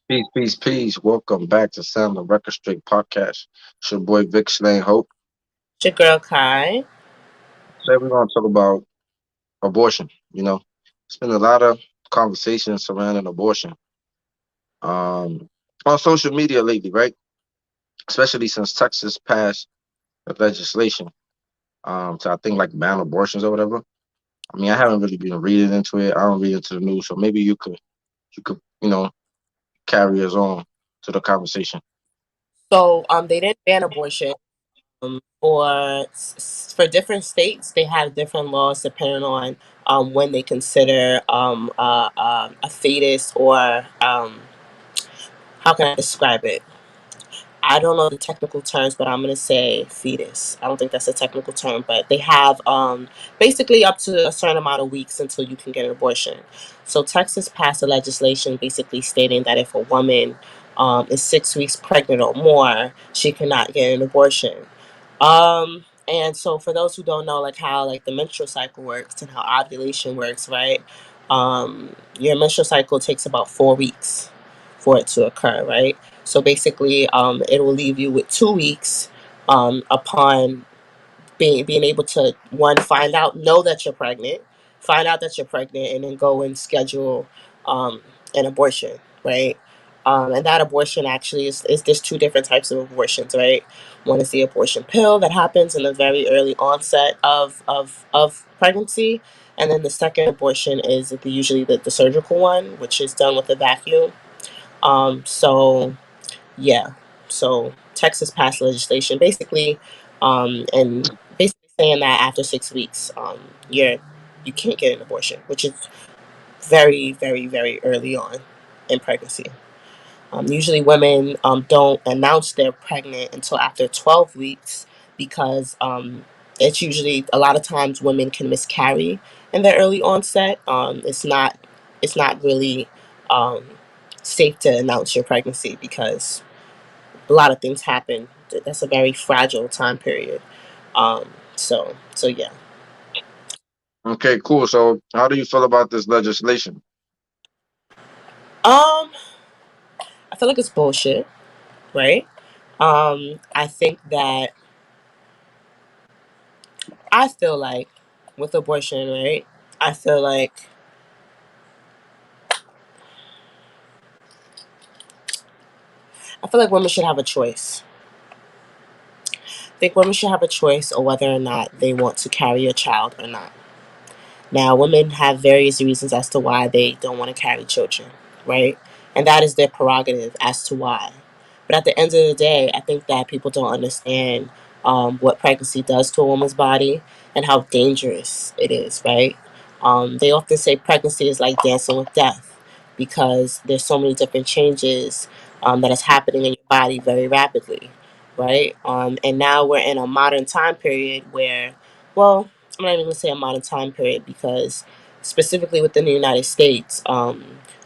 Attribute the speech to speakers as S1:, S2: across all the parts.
S1: Peace, peace, peace. Welcome back to Sound the Record Straight podcast. It's your boy Vic Slaying Hope.
S2: It's your girl Kai.
S1: Today we're going to talk about abortion. It's been a lot of conversation surrounding abortion um, on social media lately, right? Especially since Texas passed the legislation to, I think, like ban abortions or whatever. I mean, I haven't really been reading into it. I don't read into the news, so maybe you could carry us on to the conversation.
S2: They didn't ban abortion. For different states, they have different laws depending on when they consider a fetus or how can I describe it? I don't know the technical terms, but I'm gonna say fetus. I don't think that's a technical term, but they have basically up to a certain amount of weeks until you can get an abortion. So Texas passed a legislation basically stating that if a woman is 6 weeks pregnant or more, she cannot get an abortion. And so for those who don't know, like how like the menstrual cycle works and how ovulation works, right? Your menstrual cycle takes about 4 weeks for it to occur, right? So basically, it will leave you with 2 weeks upon being able to one know that you're pregnant, find out that you're pregnant, and then go and schedule um, an abortion, right? And that abortion actually is there's two different types of abortions, right? One is the abortion pill that happens in the very early onset of pregnancy, and then the second abortion is usually the surgical one, which is done with a vacuum. So yeah, so Texas passed legislation basically, and basically saying that after 6 weeks, you can't get an abortion, which is very, very, very early on in pregnancy. Usually, women don't announce they're pregnant until after 12 weeks because it's usually a lot of times women can miscarry in their early onset. It's not really um, safe to announce your pregnancy because a lot of things happen. That's a very fragile time period. So yeah.
S1: Okay, cool. So, how do you feel about this legislation?
S2: Um, I feel like it's bullshit, right? I think that I feel like with abortion, right? I feel like I feel like women should have a choice. I think women should have a choice of whether or not they want to carry a child or not. Now, women have various reasons as to why they don't want to carry children, right? And that is their prerogative as to why. But at the end of the day, I think that people don't understand what pregnancy does to a woman's body and how dangerous it is, right? They often say pregnancy is like dancing with death because there's so many different changes that is happening in your body very rapidly, right? And now we're in a modern time period where, well, I'm not even gonna say a modern time period because specifically within the United States,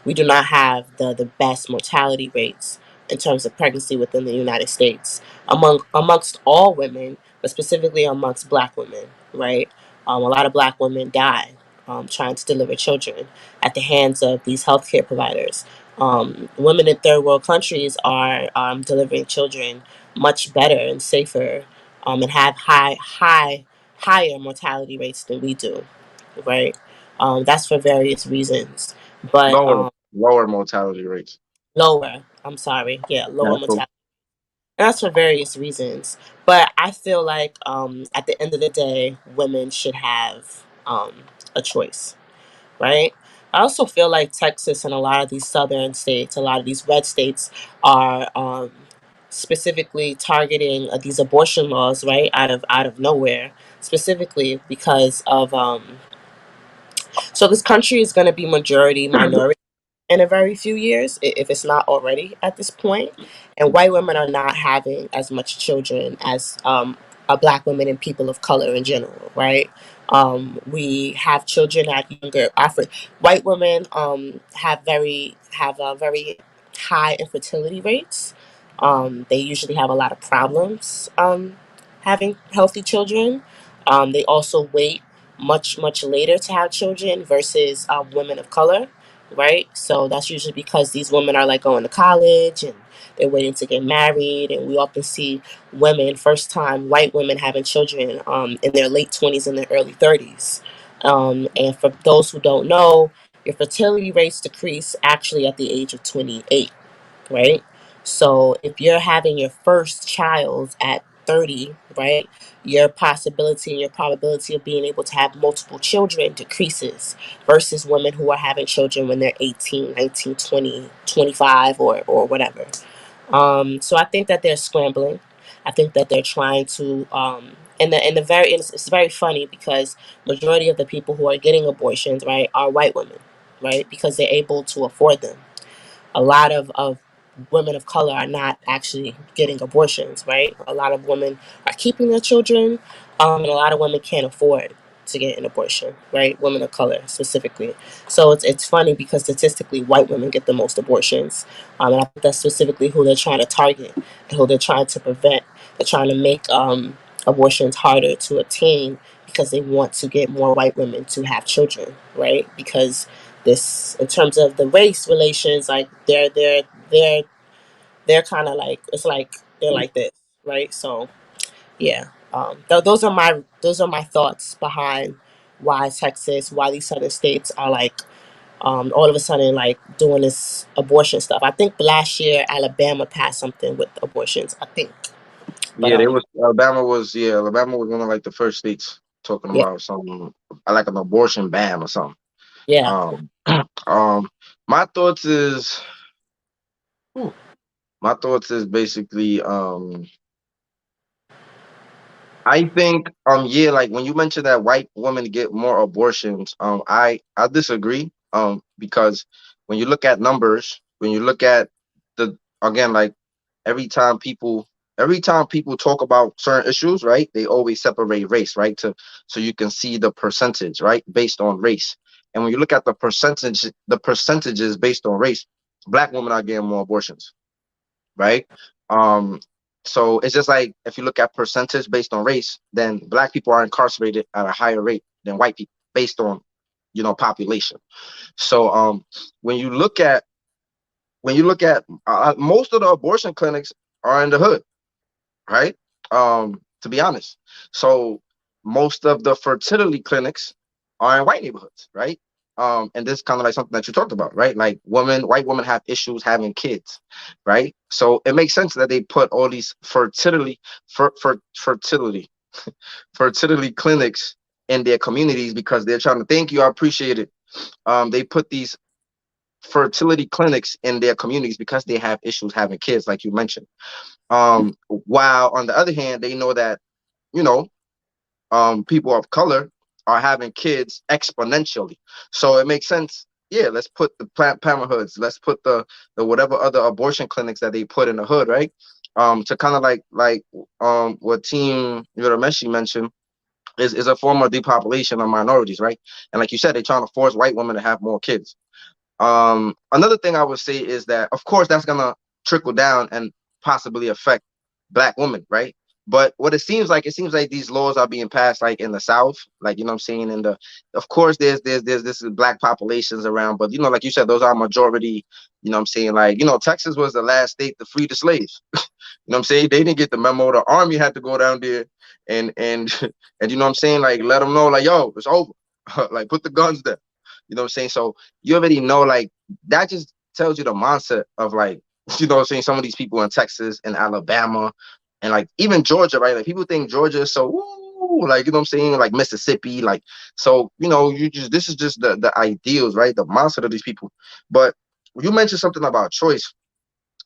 S2: we do not have the best mortality rates in terms of pregnancy within the United States amongst all women, but specifically amongst Black women, right? A lot of Black women die trying to deliver children at the hands of these healthcare providers. Women in third world countries are delivering children much better and safer, and have higher mortality rates than we do, right? That's for various reasons, but
S1: Lower mortality rates.
S2: lower. I'm sorry, yeah,
S1: Yeah,
S2: lower
S1: cool.
S2: mortality. And that's for various reasons, but I feel like at the end of the day, women should have a choice, right? I also feel like Texas and a lot of these southern states, a lot of these red states, are specifically targeting these abortion laws, right, out of nowhere, specifically because of so this country is going to be majority minority in a very few years, if it's not already at this point. And white women are not having as much children as Black women and people of color in general, right? We have children at younger white women have very high infertility rates. They usually have a lot of problems having healthy children. They also wait much later to have children versus women of color, right? So that's usually because these women are like going to college and they're waiting to get married. And we often see women, first time white women, having children in their late 20s and their early 30s. And for those who don't know, your fertility rates decrease actually at the age of 28, right? So if you're having your first child at 30, right, your possibility and your probability of being able to have multiple children decreases versus women who are having children when they're 18, 19, 20, 25, or whatever. So I think that they're scrambling. I think that they're trying to, and the very, it's very funny because majority of the people who are getting abortions, right, are white women, right, because they're able to afford them. A lot of women of color are not actually getting abortions, right? A lot of women are keeping their children, and a lot of women can't afford to get an abortion, right? Women of color specifically. So it's funny because statistically, white women get the most abortions, and I think that's specifically who they're trying to target and who they're trying to prevent. They're trying to make abortions harder to obtain because they want to get more white women to have children, right? Because this, in terms of the race relations, like they're kind of like, it's like they're like this, right? So yeah, those are my thoughts behind why Texas, why these southern states are like all of a sudden like doing this abortion stuff. I think last year Alabama passed something with abortions, I think, but
S1: Yeah, they was Alabama was one of like the first states talking
S2: yeah,
S1: about something like an abortion ban or something.
S2: yeah,
S1: Um, um, my thoughts is, whew, my thoughts is basically, I think, yeah, like when you mentioned that white women get more abortions, I disagree, because when you look at numbers, when you look at the again, like every time people, every time people talk about certain issues, right, they always separate race, right, to so you can see the percentage, right, based on race. And when you look at the percentages based on race, black women are getting more abortions, right? Um, so it's just like if you look at percentage based on race, then black people are incarcerated at a higher rate than white people based on, population. So when you look at most of the abortion clinics are in the hood, right? To be honest. So most of the fertility clinics are in white neighborhoods, right? And this is kind of like something that you talked about, right? Like white women have issues having kids, right? So it makes sense that they put all these fertility fertility clinics in their communities because they're trying to thank you, I appreciate it. They put these fertility clinics in their communities because they have issues having kids, like you mentioned. While on the other hand, they know that, you know, people of color are having kids exponentially. So it makes sense. Yeah, let's put the Pamela hoods. Let's put the whatever other abortion clinics that they put in the hood, right? To kind of what Team Urameshi mentioned is a form of depopulation of minorities, right? And like you said, they're trying to force white women to have more kids. Another thing I would say is that, of course, that's gonna trickle down and possibly affect black women, right? But what it seems like these laws are being passed like in the South, like what I'm saying. Of course, there's this black populations around, but like you said, those are majority. What I'm saying, like Texas was the last state to free the slaves. What I'm saying, they didn't get the memo. The army had to go down there and and what I'm saying, like let them know, like yo, it's over, like put the guns there. What I'm saying, so you already know, like that just tells you the mindset of like what I'm saying, some of these people in Texas and Alabama and like even Georgia, right? Like people think Georgia is so woo, like what I'm saying, like Mississippi, like so you just this is just the ideals, right? The mindset of these people. But you mentioned something about choice,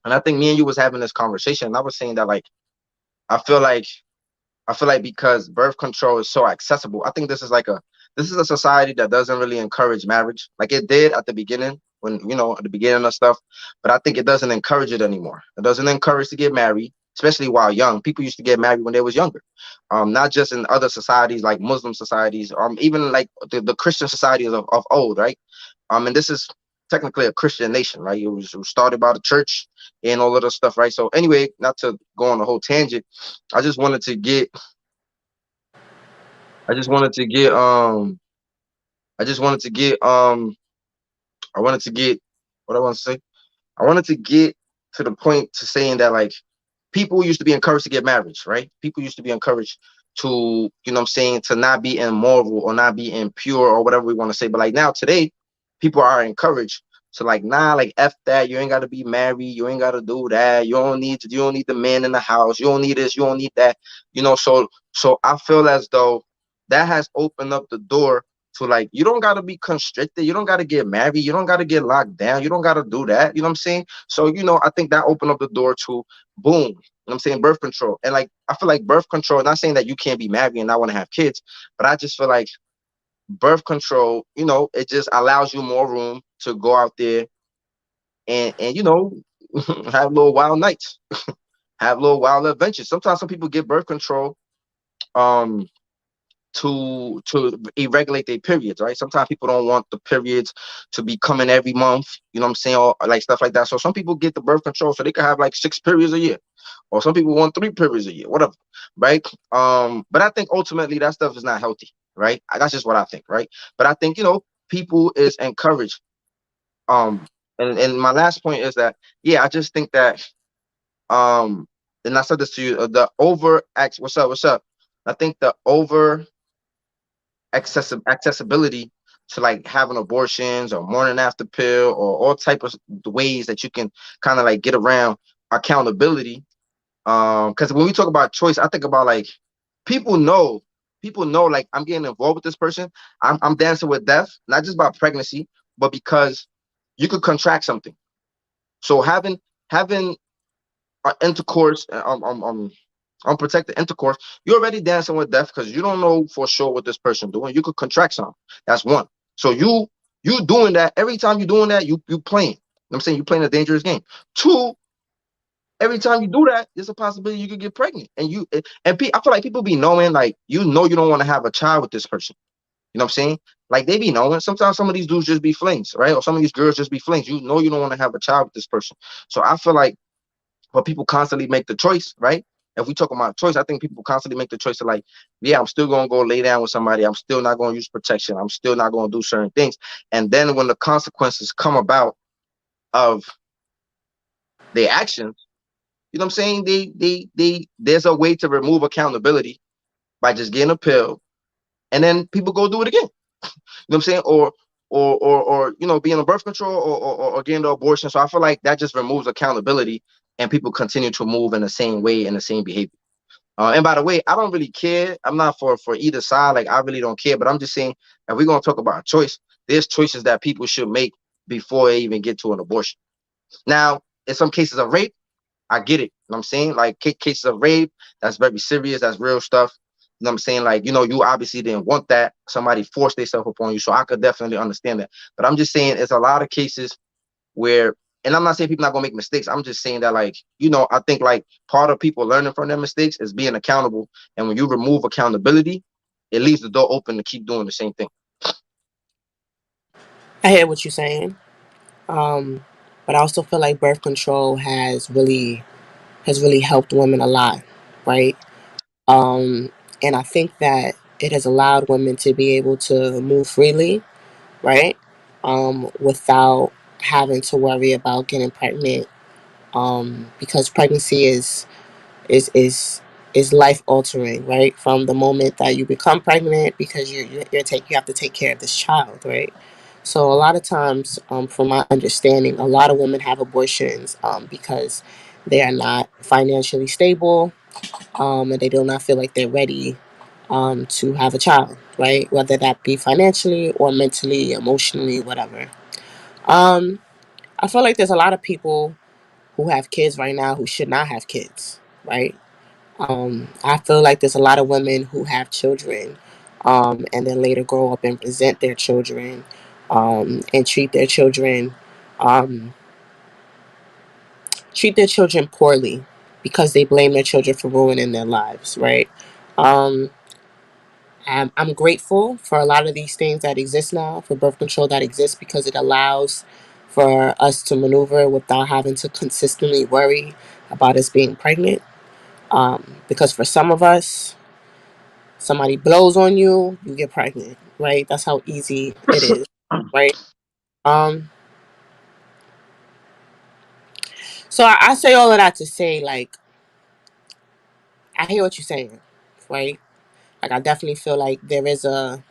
S1: and I think me and you was having this conversation, and I was saying that like I feel like because birth control is so accessible, I think this is a society that doesn't really encourage marriage. Like it did at the beginning when at the beginning of stuff, but I think it doesn't encourage it anymore. It doesn't encourage to get married, especially while young. People used to get married when they was younger. Not just in other societies like Muslim societies, even like the Christian societies of old, right? And this is technically a Christian nation, right? It was started by the church and all of the stuff, right? So anyway, not to go on a whole tangent, I just wanted to get I just wanted to get I just wanted to get I wanted to get what I want to say. I wanted to get to the point to saying that like people used to be encouraged to get married, right? People used to be encouraged to, you know what I'm saying, to not be immoral or not be impure or whatever we want to say. But like now today, people are encouraged to like, nah, like F that. You ain't gotta be married, you ain't gotta do that. You don't need the man in the house, you don't need this, you don't need that. So I feel as though that has opened up the door to like you don't gotta be constricted, you don't gotta get married, you don't gotta get locked down, you don't gotta do that. You know what I'm saying? So, I think that opened up the door to boom. You know what I'm saying? Birth control. And like I feel like birth control, not saying that you can't be married and not want to have kids, but I just feel like birth control, it just allows you more room to go out there and have little wild nights, have little wild adventures. Sometimes some people get birth control um to regulate their periods, right? Sometimes people don't want the periods to be coming every month, you know what I'm saying, or like stuff like that. So some people get the birth control so they can have like 6 periods a year, or some people want 3 periods a year, whatever, right? But I think ultimately that stuff is not healthy, right? That's just what I think, right? But I think people is encouraged. Um, and my last point is that yeah, I just think that um, and I said this to you, the over what's up, what's up? I think the over accessibility to like having abortions or morning after pill or all type of ways that you can kind of like get around accountability. Because when we talk about choice, I think about like people know, people know like I'm getting involved with this person. I'm dancing with death, not just about pregnancy, but because you could contract something. So having intercourse, unprotected intercourse, you're already dancing with death because you don't know for sure what this person doing. You could contract something. That's one. So you doing that every time you're doing that, you playing. I'm saying you playing a dangerous game. Two, every time you do that, there's a possibility you could get pregnant. I feel like people be knowing, like, you don't want to have a child with this person. You know what I'm saying? Like they be knowing. Sometimes some of these dudes just be flings, right? Or some of these girls just be flings. You don't want to have a child with this person. So I feel like but people constantly make the choice, right? If we talk about choice, I think people constantly make the choice of like, yeah, I'm still gonna go lay down with somebody. I'm still not gonna use protection. I'm still not gonna do certain things. And then when the consequences come about of their actions, you know what I'm saying? There's a way to remove accountability by just getting a pill, and then people go do it again. You know what I'm saying? Or being on birth control or getting the abortion. So I feel like that just removes accountability, and people continue to move in the same way and the same behavior. And by the way, I don't really care. I'm not for either side. Like I really don't care. But I'm just saying, if we're gonna talk about a choice, there's choices that people should make before they even get to an abortion. Now, in some cases of rape, I get it. You know what I'm saying? Like cases of rape, that's very serious. That's real stuff. You know what I'm saying? Like, you obviously didn't want that. Somebody forced themselves upon you. So I could definitely understand that. But I'm just saying it's a lot of cases where, and I'm not saying people not gonna make mistakes. I'm just saying that, like, I think like part of people learning from their mistakes is being accountable. And when you remove accountability, it leaves the door open to keep doing the same thing.
S2: I hear what you're saying. Um, but I also feel like birth control has really helped women a lot, right? Um, and I think that it has allowed women to be able to move freely, right? Without having to worry about getting pregnant. Because pregnancy is is is life altering, right? From the moment that you become pregnant, because you have to take care of this child, right? So a lot of times, from my understanding, a lot of women have abortions because they are not financially stable, and they do not feel like they're ready to have a child, right? Whether that be financially or mentally, emotionally, whatever. Um, I feel like there's a lot of people who have kids right now who should not have kids, right? I feel like there's a lot of women who have children, and then later grow up and resent their children, and um, treat their children poorly because they blame their children for ruining their lives, right? Um, I'm grateful for a lot of these things that exist now, for birth control that exists, because it allows for us to maneuver without having to consistently worry about us being pregnant. Because for some of us, somebody blows on you, you get pregnant, right? That's how easy it is, right? So I say all of that to say, like, I hear what you're saying, right? Like, I definitely feel like there is a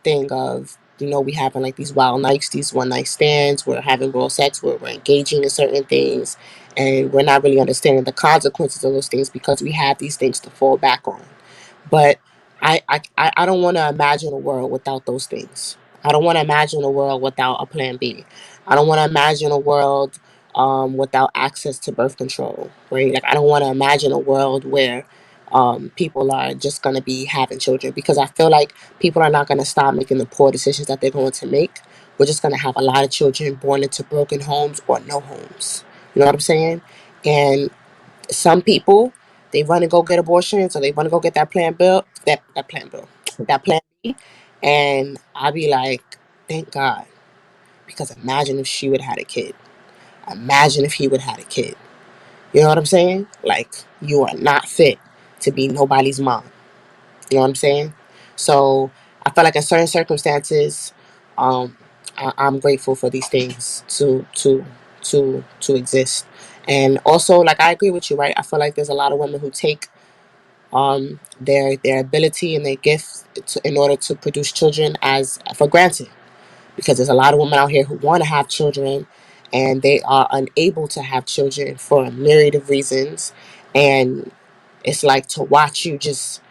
S2: thing of, we having like these wild nights, these one night stands, we're having raw sex, we're engaging in certain things, and we're not really understanding the consequences of those things because we have these things to fall back on. But I don't want to imagine a world without those things. I don't want to imagine a world without a plan B. I don't want to imagine a world without access to birth control, right? Like, I don't want to imagine a world where people are just going to be having children, because I feel like people are not going to stop making the poor decisions that they're going to make. We're just going to have a lot of children born into broken homes or no homes. You know what I'm saying? And some people, they run and go get abortions, or they run to go get that plan B, and I'll be like, thank God, because imagine if she would have had a kid. Imagine if he would have had a kid. You know what I'm saying? Like, you are not fit to be nobody's mom. You know what I'm saying? So I feel like in certain circumstances, um, I'm grateful for these things to exist. And also, like, I agree with you, right? I feel like there's a lot of women who take their ability and their gifts in order to produce children as for granted, because there's a lot of women out here who want to have children and they are unable to have children for a myriad of reasons. And it's like, to watch you just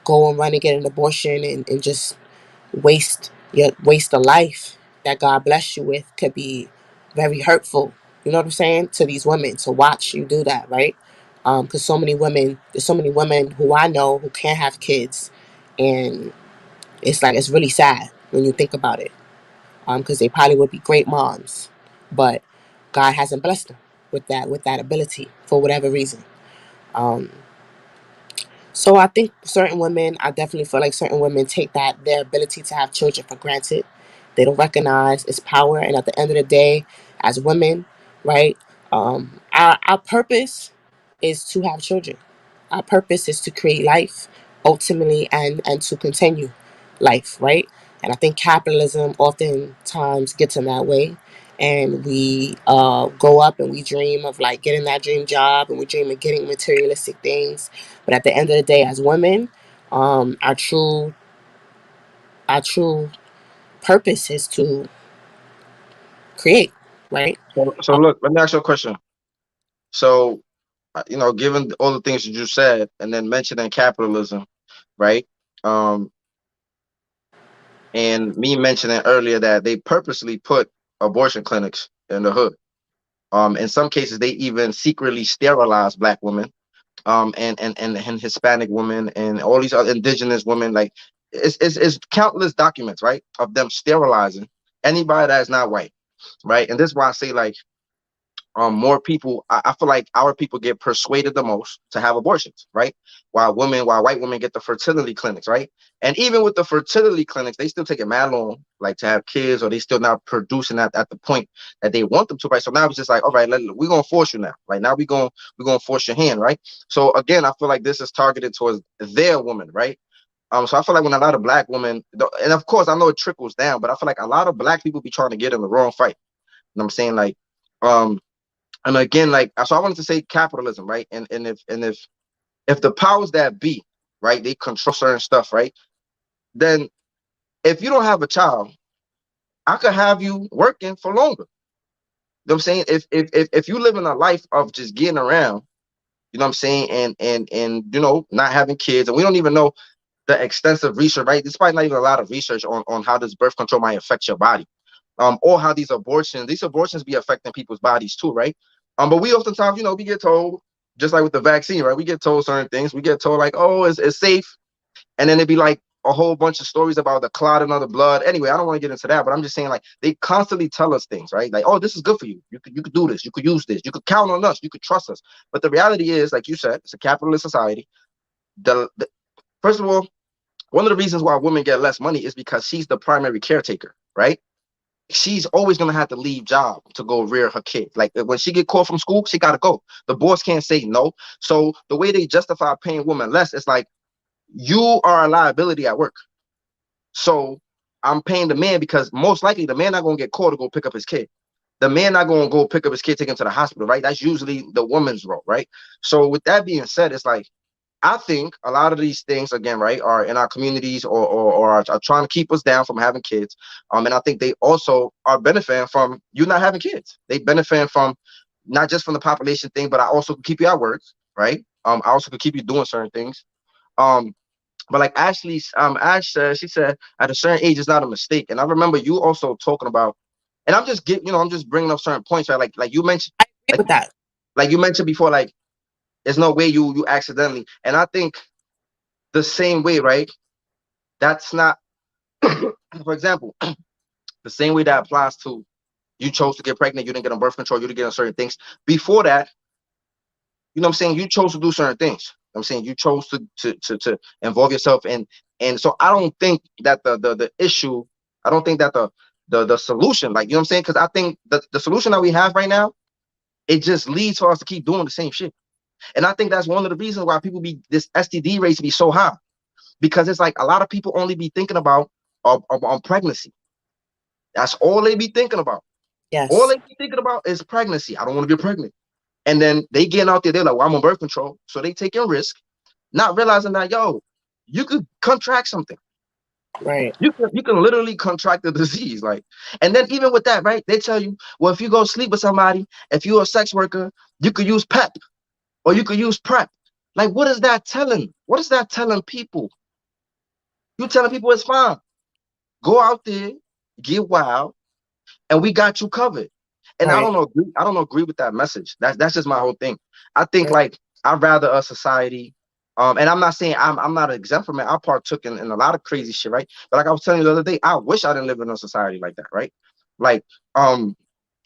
S2: go and run and get an abortion and just waste a life that God bless you with could be very hurtful. You know what I'm saying? To these women, to watch you do that, right? Because there's so many women who I know who can't have kids, and it's like, it's really sad when you think about it. Because they probably would be great moms, but God hasn't blessed them with that ability for whatever reason. Um, So I think I definitely feel like certain women take their ability to have children for granted. They don't recognize its power, and at the end of the day, as women, right, our purpose is to have children. Our purpose is to create life, ultimately, and to continue life, right? And I think capitalism oftentimes gets in that way, and we go up and we dream of like getting that dream job, and we dream of getting materialistic things. But at the end of the day, as women, our true purpose is to create, right?
S1: So look, let me ask you a question. So, given all the things you just said, and then mentioning capitalism, right? Um, and me mentioning earlier that they purposely put abortion clinics in the hood. In some cases, they even secretly sterilize black women, and Hispanic women, and all these other indigenous women. Like, it's countless documents, right, of them sterilizing anybody that is not white, right? And this is why I say, like, more people, I feel like our people get persuaded the most to have abortions, right? While white women get the fertility clinics, right? And even with the fertility clinics, they still take it mad long, like, to have kids, or they still not producing at the point that they want them to, right? So now it's just like, all right, we're gonna force you now, right? Now we're gonna force your hand, right? So again, I feel like this is targeted towards their woman, right? So I feel like when a lot of black women, and of course I know it trickles down, but I feel like a lot of black people be trying to get in the wrong fight. You know what I'm saying? Like, um, and again, like, so I wanted to say capitalism, right? And if the powers that be, right, they control certain stuff, right? Then if you don't have a child, I could have you working for longer. You know what I'm saying? If you live in a life of just getting around, you know what I'm saying, and not having kids, and we don't even know the extensive research, right? Despite not even a lot of research on how this birth control might affect your body, or how these abortions be affecting people's bodies too, right? But we oftentimes, we get told, just like with the vaccine, right? We get told certain things. We get told, like, oh, it's safe, and then it'd be like a whole bunch of stories about the clotting of the blood. Anyway, I don't want to get into that, but I'm just saying, like, they constantly tell us things, right? Like, oh, this is good for you. You could do this. You could use this. You could count on us. You could trust us. But the reality is, like you said, it's a capitalist society. The First of all, one of the reasons why women get less money is because she's the primary caretaker, right? She's always gonna have to leave job to go rear her kid. Like, when she get called from school, she gotta go. The boss can't say no. So the way they justify paying women less, it's like, you are a liability at work. So I'm paying the man because most likely the man not gonna get called to go pick up his kid. The man not gonna go pick up his kid, take him to the hospital, right? That's usually the woman's role, right? So with that being said, it's like I think a lot of these things again, right, are in our communities or are trying to keep us down from having kids. And I think they also are benefiting from you not having kids. They benefit from not just from the population thing, but I also could keep you at work, right? I also could keep you doing certain things. Um, but like Ash said, she said at a certain age it's not a mistake. And I remember you also talking about, and I'm just bringing up certain points, right? Like you mentioned,
S2: I agree
S1: like
S2: with that.
S1: like you mentioned before, like there's no way you accidentally. And I think the same way, right? That's not, for example, the same way that applies to you chose to get pregnant, you didn't get on birth control, you didn't get on certain things. Before that, you know what I'm saying? You chose to do certain things. I'm saying you chose to involve yourself in, and so I don't think that the issue, I don't think that the solution, like you know what I'm saying? Because I think the solution that we have right now, it just leads for us to keep doing the same shit. And I think that's one of the reasons why people be this STD rates be so high. Because it's like a lot of people only be thinking about on pregnancy. That's all they be thinking about. All
S2: Yes.
S1: they be thinking about is pregnancy. I don't want to get pregnant. And then they getting out there, they're like, well, I'm on birth control. So they taking risk, not realizing that, yo, you could contract something.
S2: Right.
S1: You can literally contract the disease. Like, and then even with that, right? They tell you, well, if you go sleep with somebody, if you're a sex worker, you could use PEP or you could use PrEP. Like, what is that telling? What is that telling people? You telling people it's fine. Go out there, get wild, and we got you covered. And I
S2: Right.
S1: don't know, I don't agree with that message. That's just my whole thing. I think
S2: Right.
S1: like I'd rather a society, and I'm not saying I'm not exempt from it. I partook in a lot of crazy shit, right? But like I was telling you the other day, I wish I didn't live in a society like that, right? Like,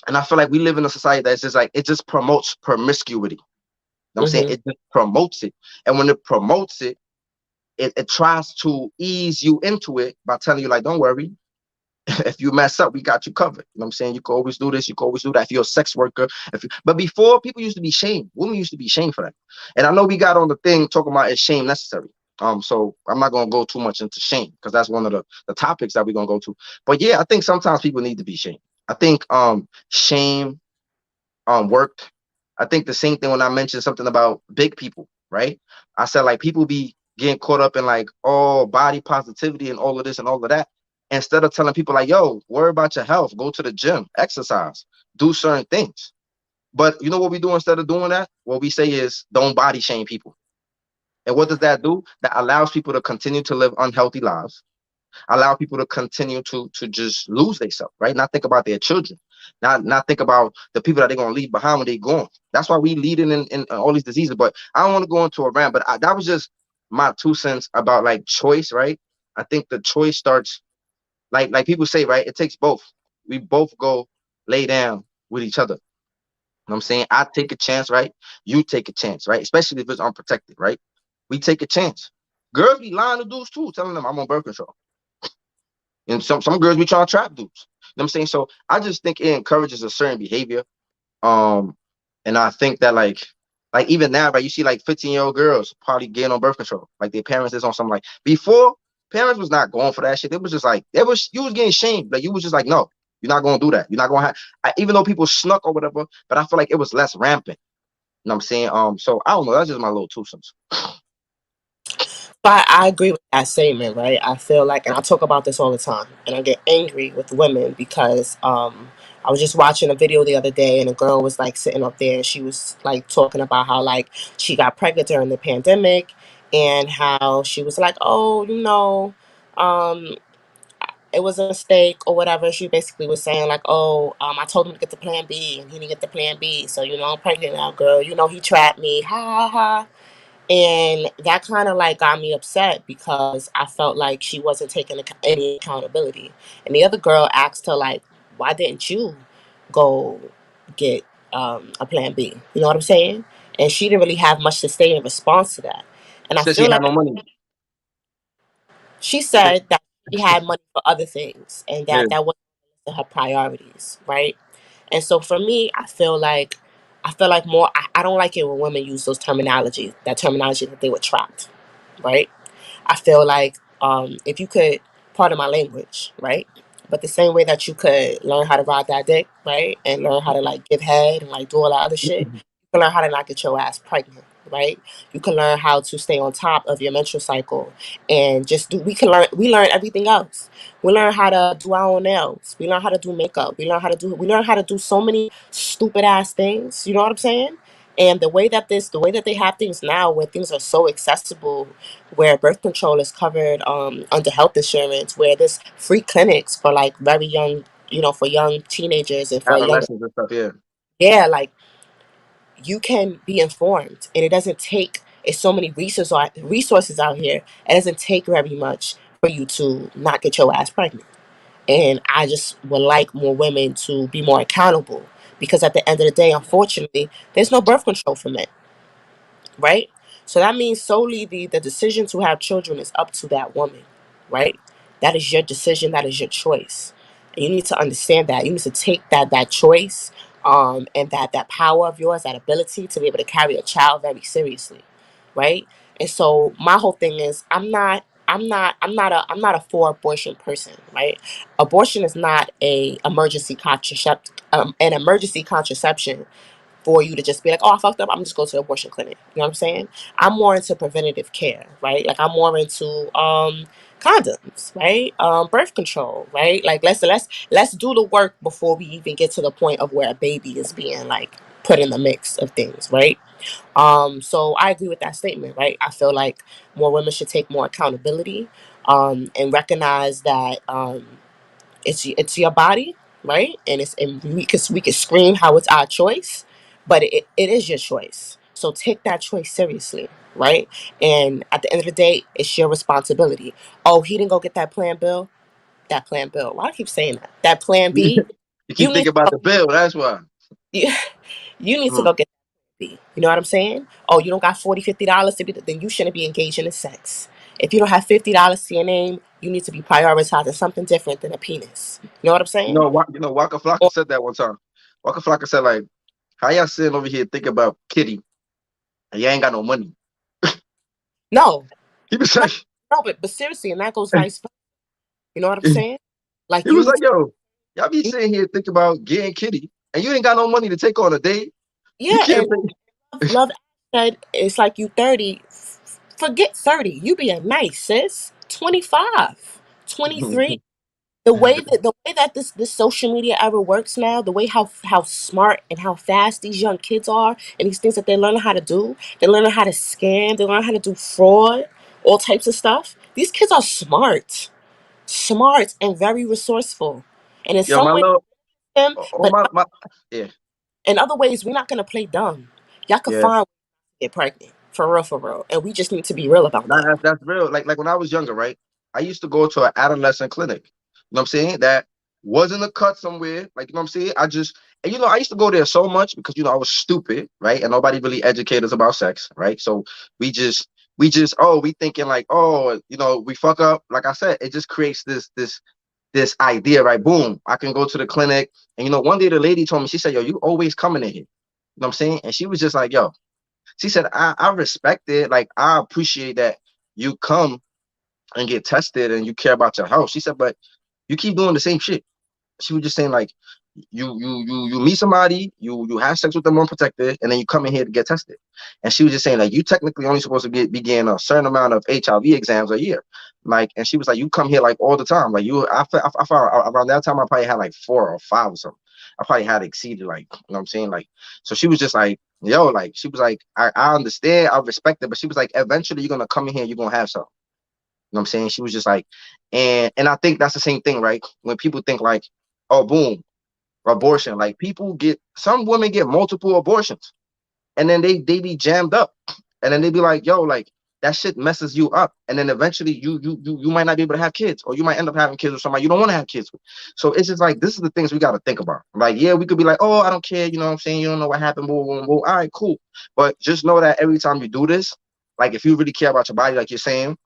S1: and I feel like we live in a society that's just like it just promotes promiscuity. You know what I'm saying
S2: Mm-hmm.
S1: it just promotes it, and when it promotes it, it tries to ease you into it by telling you like, don't worry, if you mess up, we got you covered. You know what I'm saying? You can always do this, you can always do that. If you're a sex worker, but before people used to be shamed, women used to be shamed for that. And I know we got on the thing talking about is shame necessary. So I'm not gonna go too much into shame because that's one of the topics that we're gonna go to. But yeah, I think sometimes people need to be shamed. I think shame worked. I think the same thing when I mentioned something about big people, right? I said like people be getting caught up in like oh body positivity and all of this and all of that. Instead of telling people like, yo, worry about your health, go to the gym, exercise, do certain things. But you know what we do instead of doing that? What we say is don't body shame people. And what does that do? That allows people to continue to live unhealthy lives, allow people to continue to just lose themselves, right? Not think about their children, not think about the people that they're gonna leave behind when they're gone. That's why we leading in all these diseases. But I don't want to go into a rant, but that was just my 2 cents about like choice, right? I think the choice starts like people say, right? It takes both. We both go lay down with each other. You know what I'm saying? I take a chance, right? You take a chance, right? Especially if it's unprotected, right? We take a chance. Girls be lying to dudes too, telling them I'm on birth control. And some girls be trying to trap dudes. You know what I'm saying? So I just think it encourages a certain behavior. Um, and I think that like even now, right, you see like 15-year-old girls probably getting on birth control. Like their parents is on something like before, parents was not going for that shit. It was just like it was you was getting shamed. Like you was just like, no, you're not gonna do that. You're not gonna have even though people snuck or whatever, but I feel like it was less rampant. You know what I'm saying? So I don't know, that's just my little 2 cents.
S2: But I agree with that statement, right? I feel like, and I talk about this all the time, and I get angry with women because I was just watching a video the other day, and a girl was like sitting up there, and she was like talking about how like she got pregnant during the pandemic, and how she was like, oh, um, it was a mistake or whatever. She basically was saying like, oh, I told him to get the plan B, and he didn't get the plan B, so I'm pregnant now, girl. He trapped me, ha ha ha. And that kind of like got me upset because I felt like she wasn't taking any accountability. And the other girl asked her like, "Why didn't you go get a plan B?" You know what I'm saying? And she didn't really have much to say in response to that. And I
S1: Says he
S2: feel
S1: had
S2: like
S1: no money.
S2: she said that she had money for other things and
S1: Yeah.
S2: that wasn't her priorities, right? And so for me, I feel like more. I don't like it when women use that terminology that they were trapped, right? I feel like if you could, pardon my language, right? But the same way that you could learn how to ride that dick, right? And learn how to like give head and like do all that other shit, you can learn how to not get your ass pregnant, right? You can learn how to stay on top of your menstrual cycle and just do we learn everything else. We learn how to do our own nails. We learn how to do makeup. We learn how to do so many stupid ass things. You know what I'm saying? And the way that they have things now, where things are so accessible, where birth control is covered under health insurance, where there's free clinics for like very young, for young teenagers and for young,
S1: Adolescents and stuff. Yeah.
S2: yeah, like you can be informed, and it doesn't take. It's so many resources out here. It doesn't take very much for you to not get your ass pregnant. And I just would like more women to be more accountable because at the end of the day, unfortunately, there's no birth control for men, right? So that means solely the decision to have children is up to that woman, right? That is your decision. That is your choice. And you need to understand that. You need to take that choice, and that power of yours, that ability to be able to carry a child very seriously, right? And so my whole thing is, I'm not a for abortion person, right? Abortion is not an emergency contraception for you to just be like, oh, I fucked up, I'm just go to the abortion clinic. You know what I'm saying? I'm more into preventative care, right? Like I'm more into condoms, right? Birth control, right? Like let's do the work before we even get to the point of where a baby is being like put in the mix of things, right? So I agree with that statement, right? I feel like more women should take more accountability, and recognize that it's your body, right? And we could scream how it's our choice, but it is your choice. So take that choice seriously, right? And at the end of the day, it's your responsibility. Oh, he didn't go get that plan bill. That plan bill. Why do I keep saying that? That plan B.
S1: You
S2: You
S1: keep
S2: need
S1: thinking about the bill. That's why.
S2: you, you need to
S1: Mm.
S2: go get that B. You know what I'm saying? Oh, you don't got $40, $50 to be, then you shouldn't be engaging in sex. If you don't have $50 to your name, you need to be prioritizing something different than a penis. You know what I'm saying?
S1: Waka Flocka
S2: Or,
S1: said that one time. Waka Flocka said like, "How y'all sitting over here thinking about kitty and you ain't got no money?"
S2: no,
S1: He was
S2: no,
S1: like,
S2: no, but seriously, and that goes vice versa. You know what I'm saying? Like
S1: he
S2: you
S1: was
S2: need
S1: like,
S2: to,
S1: "Yo, y'all be sitting here thinking about getting kitty and you ain't got no money to take on a date. You
S2: yeah,
S1: can't
S2: and
S1: pay."
S2: love said it's like you 30. Forget 30. You being nice, sis. 25, 23. The way that this social media ever works now, the way how smart and how fast these young kids are, and these things that they're learning how to do, they're learning how to scam, they learn how to do fraud, all types of stuff. These kids are smart and very resourceful, and in
S1: Yo,
S2: some
S1: my
S2: ways,
S1: little,
S2: them,
S1: oh
S2: but
S1: my, yeah,
S2: in other ways, we're not gonna play dumb. Y'all can
S1: yeah.
S2: find ways to get pregnant for real, and we just need to be real about
S1: Nah,
S2: that.
S1: that's real. Like when I was younger, right? I used to go to an adolescent clinic. You know what I'm saying? That wasn't a cut somewhere. Like, you know what I'm saying? And I used to go there so much because I was stupid, right? And nobody really educated us about sex, right? So we just we thinking like, oh, we fuck up. Like I said, it just creates this idea, right? Boom, I can go to the clinic. And one day the lady told me, she said, yo, you always coming in here. You know what I'm saying? And she was just like, yo, she said, I respect it. Like, I appreciate that you come and get tested and you care about your health. She said, but you keep doing the same shit. She was just saying, like, you meet somebody, you have sex with them unprotected, and then you come in here to get tested. And she was just saying, like, you technically only supposed to be getting a certain amount of HIV exams a year. Like, and she was like, you come here like all the time. Like, I found around that time I probably had like 4 or 5 or something. I probably had exceeded, like, what I'm saying? Like, so she was just like, yo, like, she was like, I understand, I respect it, but she was like, eventually you're gonna come in here, you're gonna have something. You know what I'm saying? She was just like, and I think that's the same thing, right? When people think like, oh, boom, abortion. Like some women get multiple abortions, and then they be jammed up, and then they be like, yo, like that shit messes you up, and then eventually you might not be able to have kids, or you might end up having kids with somebody you don't want to have kids with. So it's just like this is the things we got to think about. Like, yeah, we could be like, oh, I don't care, you know what I'm saying? You don't know what happened, boom, boom, boom. All right, cool, but just know that every time you do this, like if you really care about your body, like you're saying,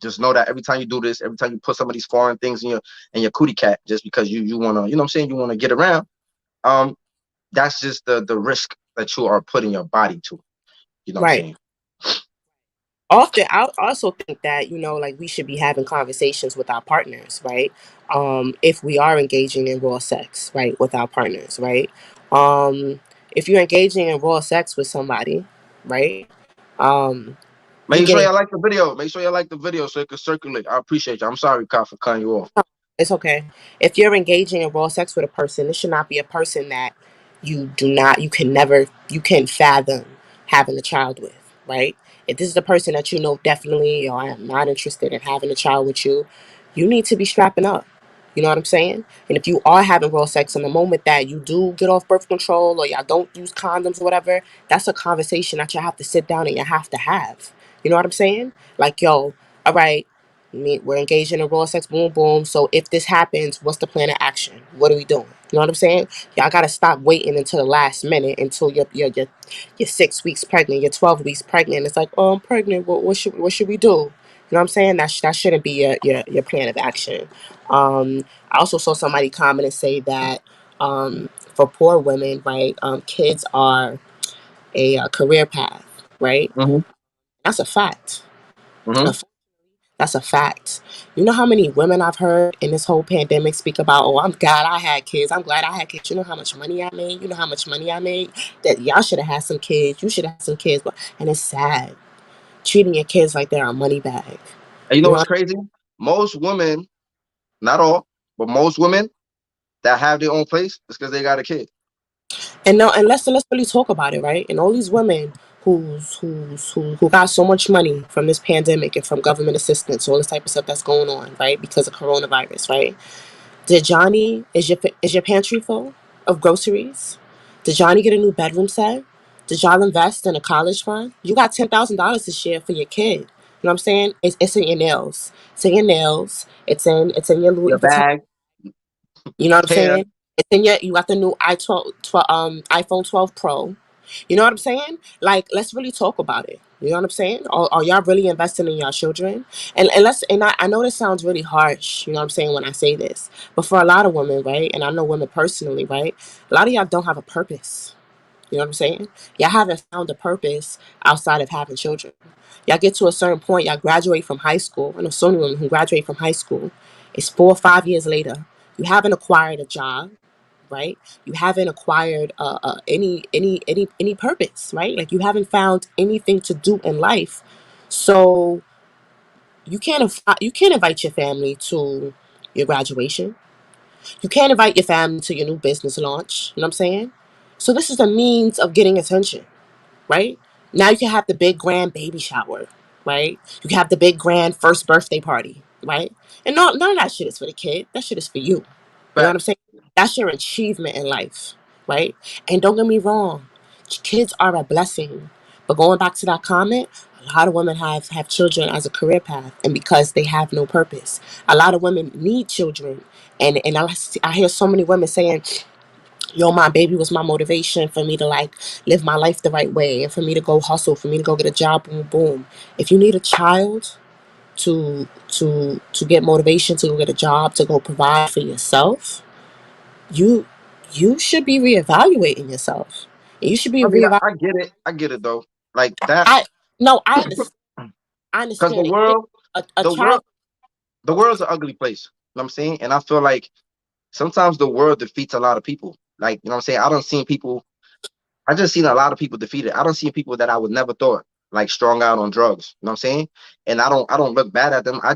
S1: just know that every time you do this, every time you put some of these foreign things in your cootie cat, just because you want to, you know what I'm saying, you want to get around, um, that's just the risk that you are putting your body to. You know what I'm
S2: Right.
S1: saying?
S2: often I also think that, like, we should be having conversations with our partners, right? If we are engaging in raw sex, right, with our partners, right? If you're engaging in raw sex with somebody, right? um you
S1: Make sure
S2: getting
S1: y'all like the video. Make sure y'all like the video so it can circulate. I appreciate you. I'm sorry, Kyle, for cutting you off.
S2: It's okay. If you're engaging in raw sex with a person, this should not be a person that you can fathom having a child with, right? If this is the person that definitely, I am not interested in having a child with you, you need to be strapping up. You know what I'm saying? And if you are having raw sex, in the moment that you do get off birth control or y'all don't use condoms or whatever, that's a conversation that you have to sit down and you have to have. You know what I'm saying? Like, yo, all right, we're engaged in a raw sex, boom, boom. So if this happens, what's the plan of action? What are we doing? You know what I'm saying? Y'all gotta stop waiting until the last minute, until you're 6 weeks pregnant, you're 12 weeks pregnant. It's like, oh, I'm pregnant. What should we do? You know what I'm saying? That shouldn't be your plan of action. I also saw somebody comment and say that, for poor women, right, kids are a career path, right?
S1: Mm-hmm.
S2: That's a fact.
S1: Mm-hmm.
S2: That's a fact. You know how many women I've heard in this whole pandemic speak about, oh, I'm glad I had kids. I'm glad I had kids. You know how much money I made? You know how much money I made? That y'all should have had some kids. You should have had some kids. And it's sad. Treating your kids like they're a money bag.
S1: And you
S2: You
S1: know
S2: know?
S1: what's crazy? Most women, not all, but most women that have their own place is because they got a kid.
S2: And no, and let's really talk about it, right? And all these women who got so much money from this pandemic and from government assistance, all this type of stuff that's going on, right? Because of coronavirus, right? Did Johnny is your pantry full of groceries? Did Johnny get a new bedroom set? Did y'all invest in a college fund? You got $10,000 this year for your kid. You know what I'm saying? It's in your nails. It's in your nails. It's in your Louis
S1: Your
S2: Vuitton.
S1: bag,
S2: You know what I'm
S1: hair.
S2: saying? It's in your, you got the new iPhone 12 Pro. You know what I'm saying? Like, let's really talk about it. You know what I'm saying? Are y'all really investing in y'all children? And I know this sounds really harsh, you know what I'm saying, when I say this. But for a lot of women, right? And I know women personally, right? A lot of y'all don't have a purpose. You know what I'm saying? Y'all haven't found a purpose outside of having children. Y'all get to a certain point, y'all graduate from high school. I know so many women who graduate from high school. It's 4 or 5 years later. You haven't acquired a job, right? You haven't acquired any purpose, right? Like, you haven't found anything to do in life. So you can't invite your family to your graduation. You can't invite your family to your new business launch. You know what I'm saying? So this is a means of getting attention, right? Now you can have the big grand baby shower, right? You can have the big grand first birthday party, right? And none of that shit is for the kid. That shit is for you. You know what I'm
S1: Facts.
S2: saying? That's your achievement in life, right? And don't get me wrong, kids are a blessing. But going back to that comment, a lot of women have children as a career path, and because they have no purpose. A lot of women need children, and I hear so many women saying, yo, my baby was my motivation for me to, like, live my life the right way and for me to go hustle, for me to go get a job, boom, boom. If you need a child to get motivation to go get a job, to go provide for yourself, you you should be reevaluating yourself. You should be
S1: I mean,
S2: reevaluating.
S1: I get it. I get it though. Like that,
S2: I No, I understand. I
S1: because
S2: understand it. You a
S1: the
S2: child.
S1: world, the world's an ugly place. You know what I'm saying? And I feel like sometimes the world defeats a lot of people. Like, you know what I'm saying? I don't seen people. I just seen a lot of people defeated. I don't see people that I would never thought like strung out on drugs. You know what I'm saying? And I don't look bad at them. I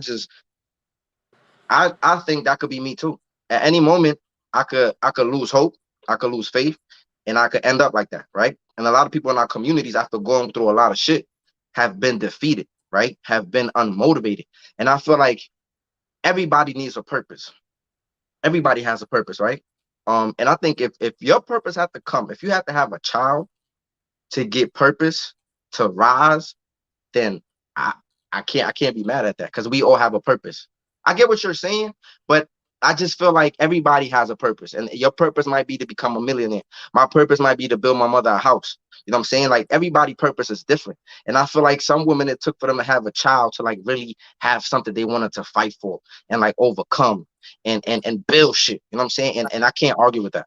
S1: think that could be me too. At any moment, I could lose hope, I could lose faith, and I could end up like that, right? And a lot of people in our communities, after going through a lot of shit, have been defeated, right? Have been unmotivated. And I feel like everybody needs a purpose. Everybody has a purpose, right? And I think if your purpose had to come, if you have to have a child to get purpose to rise, then I I can't be mad at that because we all have a purpose. I get what you're saying, but I just feel like everybody has a purpose, and your purpose might be to become a millionaire. My purpose might be to build my mother a house. You know what I'm saying? Like everybody' purpose is different, and I feel like some women it took for them to have a child to like really have something they wanted to fight for and like overcome and build shit. You know what I'm saying? And I can't argue with that.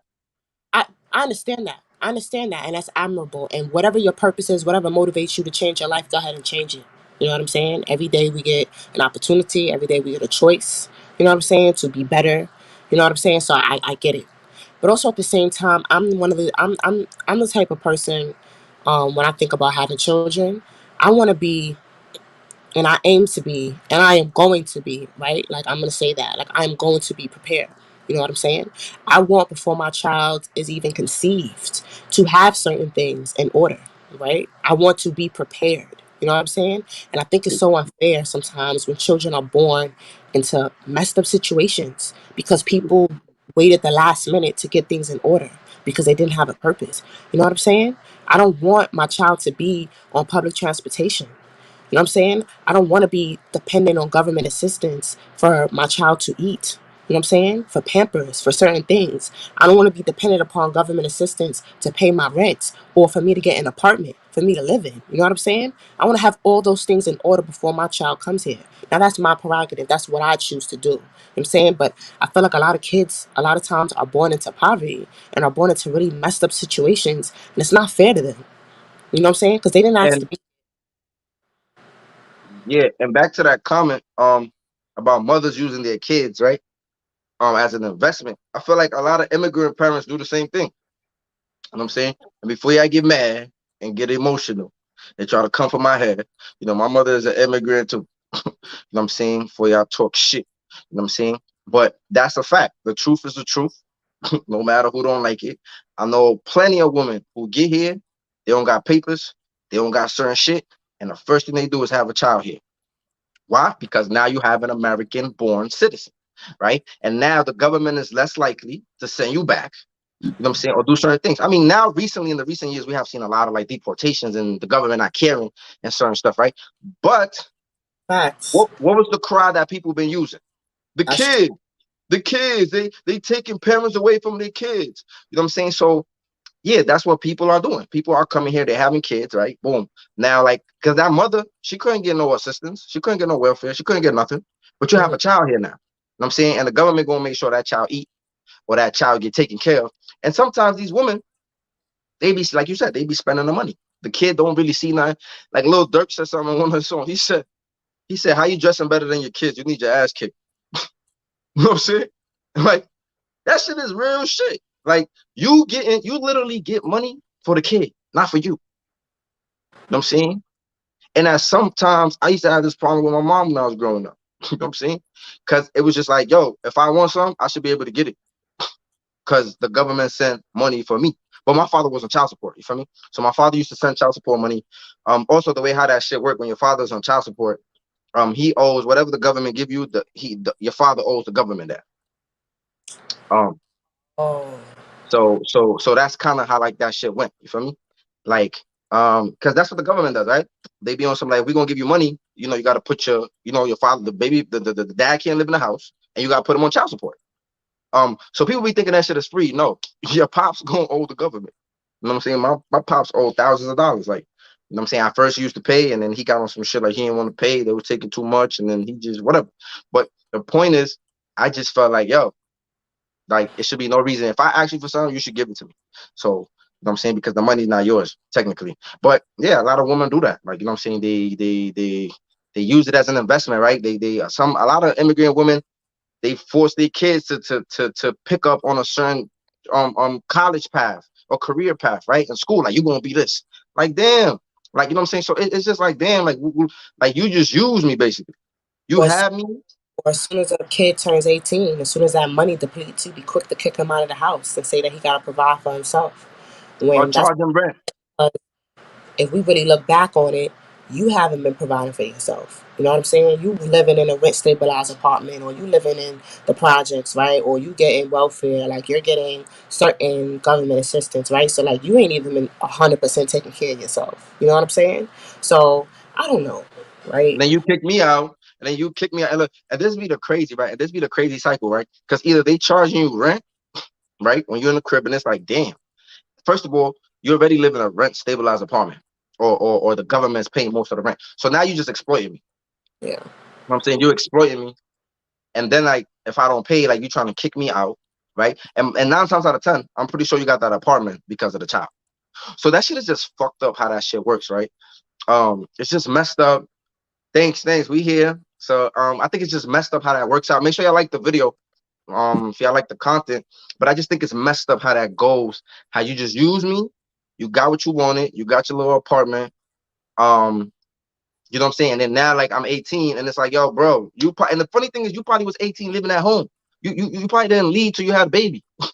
S2: I understand that. And that's admirable. And whatever your purpose is, whatever motivates you to change your life, go ahead and change it. You know what I'm saying? Every day we get an opportunity. Every day we get a choice. You know what I'm saying? To be better. You know what I'm saying? So I get it. But also at the same time, I'm the type of person. When I think about having children, I want to be, and I aim to be, and I am going to be, right? Like, I'm going to say that. Like, I'm going to be prepared. You know what I'm saying? I want, before my child is even conceived, to have certain things in order, right? I want to be prepared. You know what I'm saying? And I think it's so unfair sometimes when children are born into messed up situations because people waited the last minute to get things in order because they didn't have a purpose. You know what I'm saying? I don't want my child to be on public transportation. You know what I'm saying? I don't want to be dependent on government assistance for my child to eat. You know what I'm saying? For Pampers, for certain things. I don't want to be dependent upon government assistance to pay my rent or for me to get an apartment for me to live in. You know what I'm saying? I want to have all those things in order before my child comes here. Now, that's my prerogative. That's what I choose to do. You know what I'm saying? But I feel like a lot of kids, a lot of times, are born into poverty and are born into really messed up situations. And it's not fair to them. You know what I'm saying? Because they didn't ask to
S1: And
S2: be.
S1: yeah, and back to that comment about mothers using their kids, right? As an investment. I feel like a lot of immigrant parents do the same thing. You know what I'm saying? And before y'all get mad and get emotional and try to come for my head, my mother is an immigrant too. You know what I'm saying? For y'all talk shit. You know what I'm saying? But that's a fact. The truth is the truth. No matter who don't like it. I know plenty of women who get here, they don't got papers, they don't got certain shit, and the first thing they do is have a child here. Why? Because now you have an American born citizen, right? And now the government is less likely to send you back, you know what I'm saying, or do certain things. I mean, now recently in the recent years, we have seen a lot of like deportations and the government not caring and certain stuff, right? But
S2: Facts.
S1: what was the cry that people been using? The
S2: That's true.
S1: kids, the kids, they taking parents away from their kids. You know what I'm saying? So yeah, that's what people are doing. People are coming here, they're having kids, right? Boom. Now, like, because that mother, she couldn't get no assistance, she couldn't get no welfare, she couldn't get nothing. But you have
S2: Mhm.
S1: a child here now. You know what I'm saying? And the government gonna make sure that child eat or that child get taken care of. And sometimes these women, they be like you said, they be spending the money. The kid don't really see nothing. Like Lil Durk said something in one of his songs. He said, how you dressing better than your kids? You need your ass kicked. You know what I'm saying? Like that shit is real shit. Like you literally get money for the kid, not for you. You know what I'm saying? And that sometimes I used to have this problem with my mom when I was growing up. You know what I'm saying? Because it was just like, yo, if I want something, I should be able to get it. Because the government sent money for me. But my father was on child support. You feel me? So my father used to send child support money. Also the way how that shit work when your father's on child support, he owes whatever the government give you. Your father owes the government that. Um,
S2: Oh,
S1: so that's kind of how like that shit went. You feel me? Like, because that's what the government does, right? They be on some like, we're gonna give you money. You got to put your father, the baby, the dad can't live in the house, and you got to put him on child support. So people be thinking that shit is free. No, your pops gonna owe the government. You know what I'm saying? My pops owe thousands of dollars. Like, you know what I'm saying? I first used to pay, and then he got on some shit like he didn't want to pay. They were taking too much, and then he just whatever. But the point is, I just felt like, yo, like it should be no reason. If I ask you for something, you should give it to me. So, you know what I'm saying? Because the money's not yours, technically. But yeah, a lot of women do that. Like, you know what I'm saying? They use it as an investment, right? A lot of immigrant women, they force their kids to pick up on a certain college path or career path, right? In school, like you're gonna be this. Like, damn. Like, you know what I'm saying? So it's just like, damn, like you just use me basically. You
S2: or,
S1: have me
S2: or as soon as a kid turns 18, as soon as that money depletes, you be quick to kick him out of the house and say that he got to provide for himself.
S1: or
S2: When that's
S1: charge them rent.
S2: if we really look back on it, you haven't been providing for yourself. You know what I'm saying? You living in a rent stabilized apartment, or you living in the projects, right? Or you getting welfare, like you're getting certain government assistance, right? So like you ain't even been 100% taking care of yourself. You know what I'm saying? So I don't know, right?
S1: And then you kick me out, and then you kick me out. And look, and this be the crazy, right? And this be the crazy cycle, right? Because either they charging you rent, right, when you're in the crib, and it's like, damn. First of all, you already live in a rent stabilized apartment, or the government's paying most of the rent. So now you just exploiting me.
S2: Yeah.
S1: You know what I'm saying? You exploiting me, and then like if I don't pay, like you trying to kick me out, right? And 9 times out of 10, I'm pretty sure you got that apartment because of the child. So that shit is just fucked up how that shit works, right? It's just messed up. Thanks. We here. So I think it's just messed up how that works out. Make sure y'all like the video. If y'all like the content, but I just think it's messed up how that goes. How you just use me, you got what you wanted, you got your little apartment. Um, you know what I'm saying? And then now, like I'm 18, and it's like, yo, bro, and the funny thing is, you probably was 18 living at home. You probably didn't leave till you had a baby. You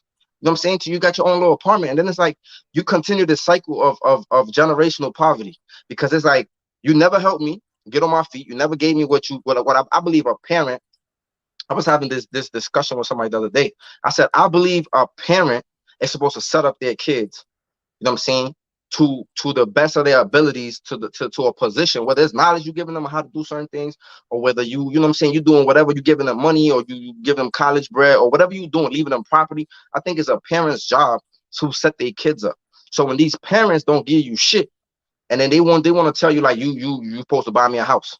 S1: know what I'm saying? Till you got your own little apartment, and then it's like you continue this cycle of generational poverty because it's like you never helped me get on my feet. You never gave me what I believe a parent. I was having this discussion with somebody the other day. I said I believe a parent is supposed to set up their kids. You know what I'm saying? To the best of their abilities, to a position, whether it's knowledge you're giving them how to do certain things, or whether you know what I'm saying, you're doing whatever, you're giving them money, or you give them college bread, or whatever you're doing, leaving them property. I think it's a parent's job to set their kids up. So when these parents don't give you shit, and then they want to tell you like you supposed to buy me a house,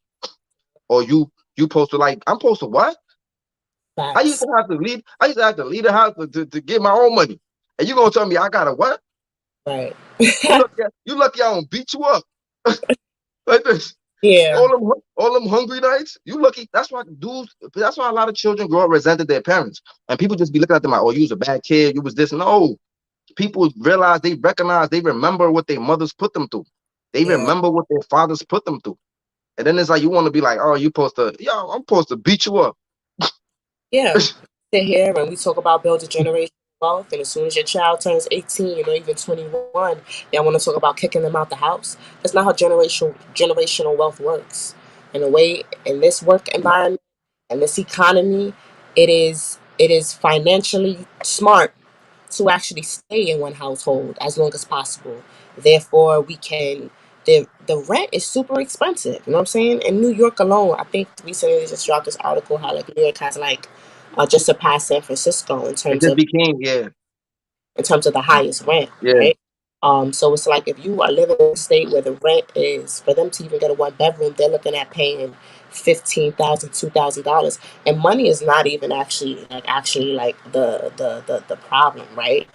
S1: or you supposed to like I'm supposed to what? I used
S2: Facts.
S1: to have to leave. I used to have to leave the house to get my own money, and you gonna tell me I gotta what?
S2: Right.
S1: You lucky I don't beat you up like this.
S2: Yeah.
S1: All them hungry nights. You lucky. That's why dudes. That's why a lot of children grow up resented their parents, and people just be looking at them like, "Oh, you was a bad kid. You was this." No, people realize they recognize they remember what their mothers put them through. They
S2: Yeah.
S1: remember what their fathers put them through, and then it's like you want to be like, "Oh, you supposed to? Yo, I'm supposed to beat you up."
S2: Yeah. Sit here and we talk about building generational wealth, and as soon as your child turns 18 or even 21, y'all want to talk about kicking them out the house. That's not how generational wealth works. In a way, in this work environment and this economy, it is financially smart to actually stay in one household as long as possible. Therefore, we can. The rent is super expensive. You know what I'm saying? In New York alone, I think recently they just dropped this article how like New York has like just surpassed San Francisco
S1: It just became
S2: in terms of the highest rent,
S1: yeah.
S2: right? So it's like if you are living in a state where the rent is for them to even get a one bedroom, they're looking at paying $15,000, $2,000, and money is not even actually like the problem, right?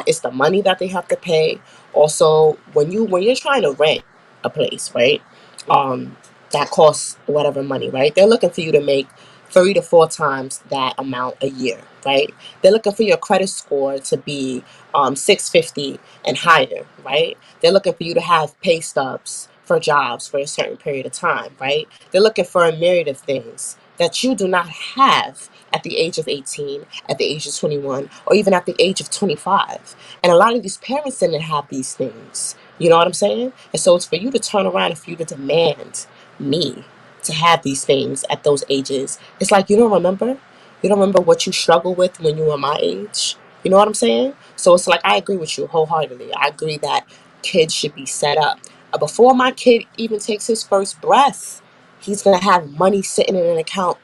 S2: It's the money that they have to pay. Also, when you're trying to rent a place, right? Um, that costs whatever money, right? They're looking for you to make 3 to 4 times that amount a year, right? They're looking for your credit score to be 650 and higher, right? They're looking for you to have pay stubs for jobs for a certain period of time, right? They're looking for a myriad of things that you do not have at the age of 18, at the age of 21, or even at the age of 25. And a lot of these parents didn't have these things. You know what I'm saying? And so it's for you to turn around and for you to demand me to have these things at those ages. It's like you don't remember. You don't remember what you struggled with when you were my age. You know what I'm saying? So it's like I agree with you wholeheartedly. I agree that kids should be set up. Before my kid even takes his first breath, he's gonna have money sitting in an account,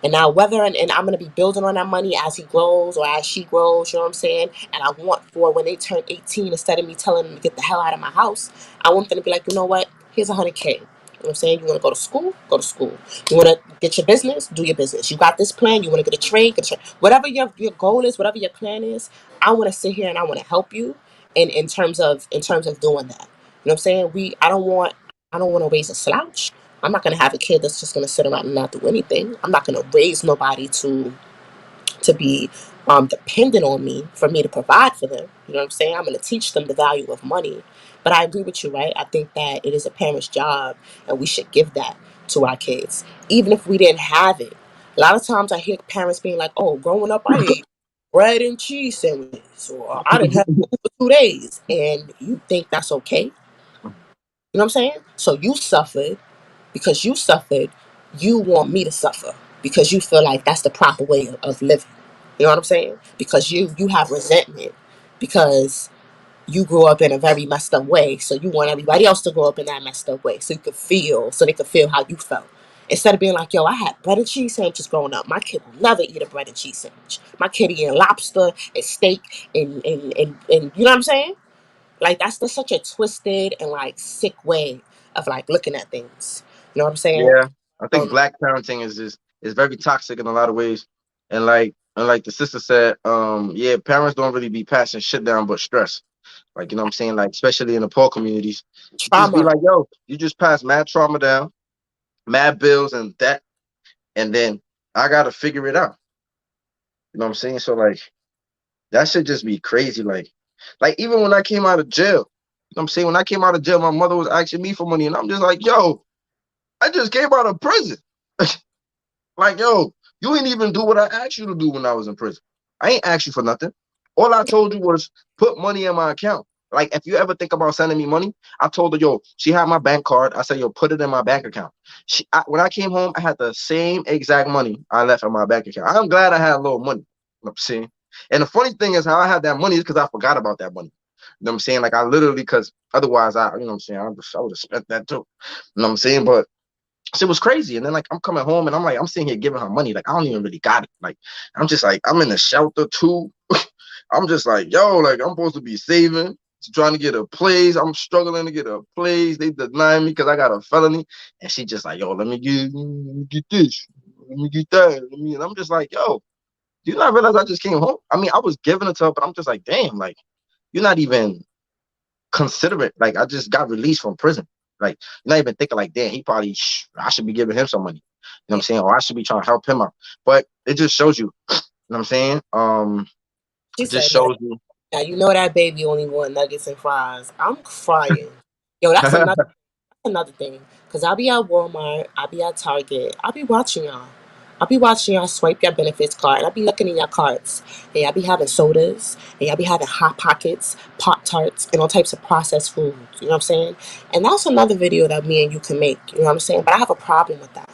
S2: and now whether and I'm gonna be building on that money as he grows or as she grows, you know what I'm saying? And I want for when they turn 18, instead of me telling them to get the hell out of my house, I want them to be like, you know what? Here's 100K. You know what I'm saying? You want to go to school? Go to school. You want to get your business? Do your business. You got this plan? You want to get a trade? Get a trade. Whatever your goal is, whatever your plan is, I want to sit here and I want to help you in terms of doing that. You know what I'm saying? I don't want to raise a slouch. I'm not gonna have a kid that's just gonna sit around and not do anything. I'm not gonna raise nobody to be dependent on me for me to provide for them. You know what I'm saying? I'm gonna teach them the value of money. But I agree with you, right? I think that it is a parent's job, and we should give that to our kids, even if we didn't have it. A lot of times I hear parents being like, "Oh, growing up, I ate bread and cheese sandwiches, or I didn't have food for 2 days," and you think that's okay. You know what I'm saying? So you suffered. Because you suffered, you want me to suffer because you feel like that's the proper way of living. You know what I'm saying? Because you have resentment because you grew up in a very messed up way, so you want everybody else to grow up in that messed up way, so they could feel how you felt. Instead of being like, yo, I had bread and cheese sandwiches growing up. My kid will never eat a bread and cheese sandwich. My kid eating lobster and steak and you know what I'm saying? Like that's such a twisted and like sick way of like looking at things. You know what I'm saying?
S1: Yeah, I think
S2: Um,
S1: black parenting is very toxic in a lot of ways, and like the sister said, yeah, parents don't really be passing shit down but stress. Like you know what I'm saying, like especially in the poor communities, you just be
S2: Trauma.
S1: like, yo, you just pass mad trauma down. mad bills and debt, and then I gotta figure it out. You know what I'm saying? So like that should just be crazy. Like even when I came out of jail, you know what I'm saying? When I came out of jail, my mother was asking me for money, and I'm just like, yo, I just came out of prison. Like, yo, you ain't even do what I asked you to do when I was in prison. I ain't asked you for nothing. All I told you was put money in my account. Like, if you ever think about sending me money, I told her, yo, she had my bank card. I said, yo, put it in my bank account. When I came home, I had the same exact money I left in my bank account. I'm glad I had a little money. You know what I'm saying? And the funny thing is how I had that money is because I forgot about that money. You know what I'm saying? Like, I literally, because otherwise, you know what I'm saying? I would have spent that too. You know what I'm saying? But shit was crazy. And then like I'm coming home and I'm sitting here giving her money. Like I don't even really got it. Like I'm just like I'm in the shelter too. I'm just like, yo, like I'm supposed to be saving, trying to get a place. I'm struggling to get a place. They deny me because I got a felony. And she just like, yo, let me get this. Let me get that. And I'm just like, yo, do you not realize I just came home? I mean, I was giving it to her, but I'm just like, damn, like you're not even considerate. Like I just got released from prison. Like you're not even thinking like, damn, he probably I should be giving him some money. You know what I'm saying? Or I should be trying to help him out. But it just shows you, you know what I'm saying?
S2: She
S1: It just
S2: said that.
S1: shows you.
S2: Now you know that baby only want nuggets and fries. I'm crying. Yo, that's another thing. Cause I'll be at Walmart, I'll be at Target, I'll be watching y'all. I'll be watching y'all swipe your benefits card, and I'll be looking in your carts. And y'all be having sodas, and y'all be having Hot Pockets, Pop Tarts, and all types of processed foods. You know what I'm saying? And that's another video that me and you can make. You know what I'm saying? But I have a problem with that.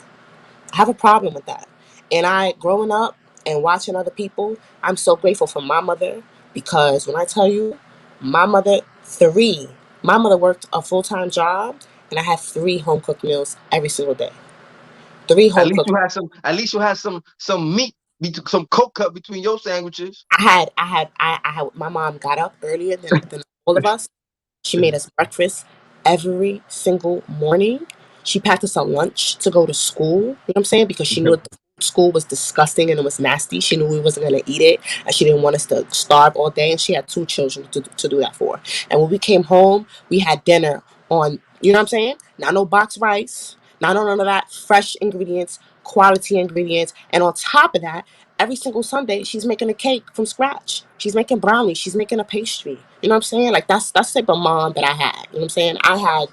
S2: I have a problem with that. And I, growing up and watching other people, I'm so grateful for my mother because when I tell you, my mother, three, my mother worked a full time job and I had three home cooked meals every single day. Three
S1: At
S2: home
S1: least
S2: cooked.
S1: you had some. At least you had some meat, some coke cut between your sandwiches.
S2: I had, my mom got up earlier than all of us. She made us breakfast every single morning. She packed us a lunch to go to school. You know what I'm saying? Because she knew the school was disgusting and it was nasty. She knew we wasn't going to eat it. And she didn't want us to starve all day. And she had two children to do that for. And when we came home, we had dinner on, you know what I'm saying? Not no box rice. Not on none of that. Fresh ingredients, quality ingredients. And on top of that, every single Sunday she's making a cake from scratch. She's making brownies. She's making a pastry. You know what I'm saying? Like that's the type of mom that I had. You know what I'm saying? I had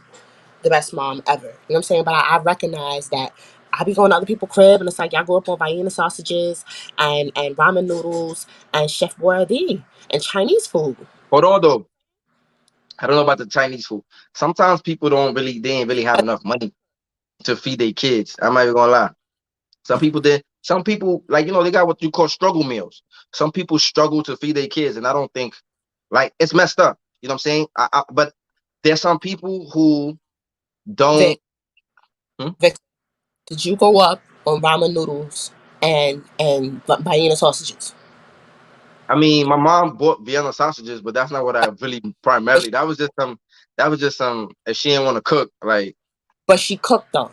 S2: the best mom ever. You know what I'm saying? But I recognize that I be going to other people's crib and it's like y'all go up on Vienna sausages and ramen noodles and Chef Boyardee and Chinese food.
S1: Hold on though. I don't know about the Chinese food. Sometimes people they ain't really have enough money to feed their kids. I'm not even gonna lie. Some people did. Some people, like, they got what you call struggle meals. Some people struggle to feed their kids, and I don't think, like, it's messed up. You know what I'm saying? But there's some people who don't.
S2: Vic,
S1: Hmm?
S2: Vic, did you go up on ramen noodles and Vienna sausages?
S1: I mean, my mom bought Vienna sausages, but that's not what I really primarily. That was just some. That was just some. If she didn't want to cook, like,
S2: But she cooked them.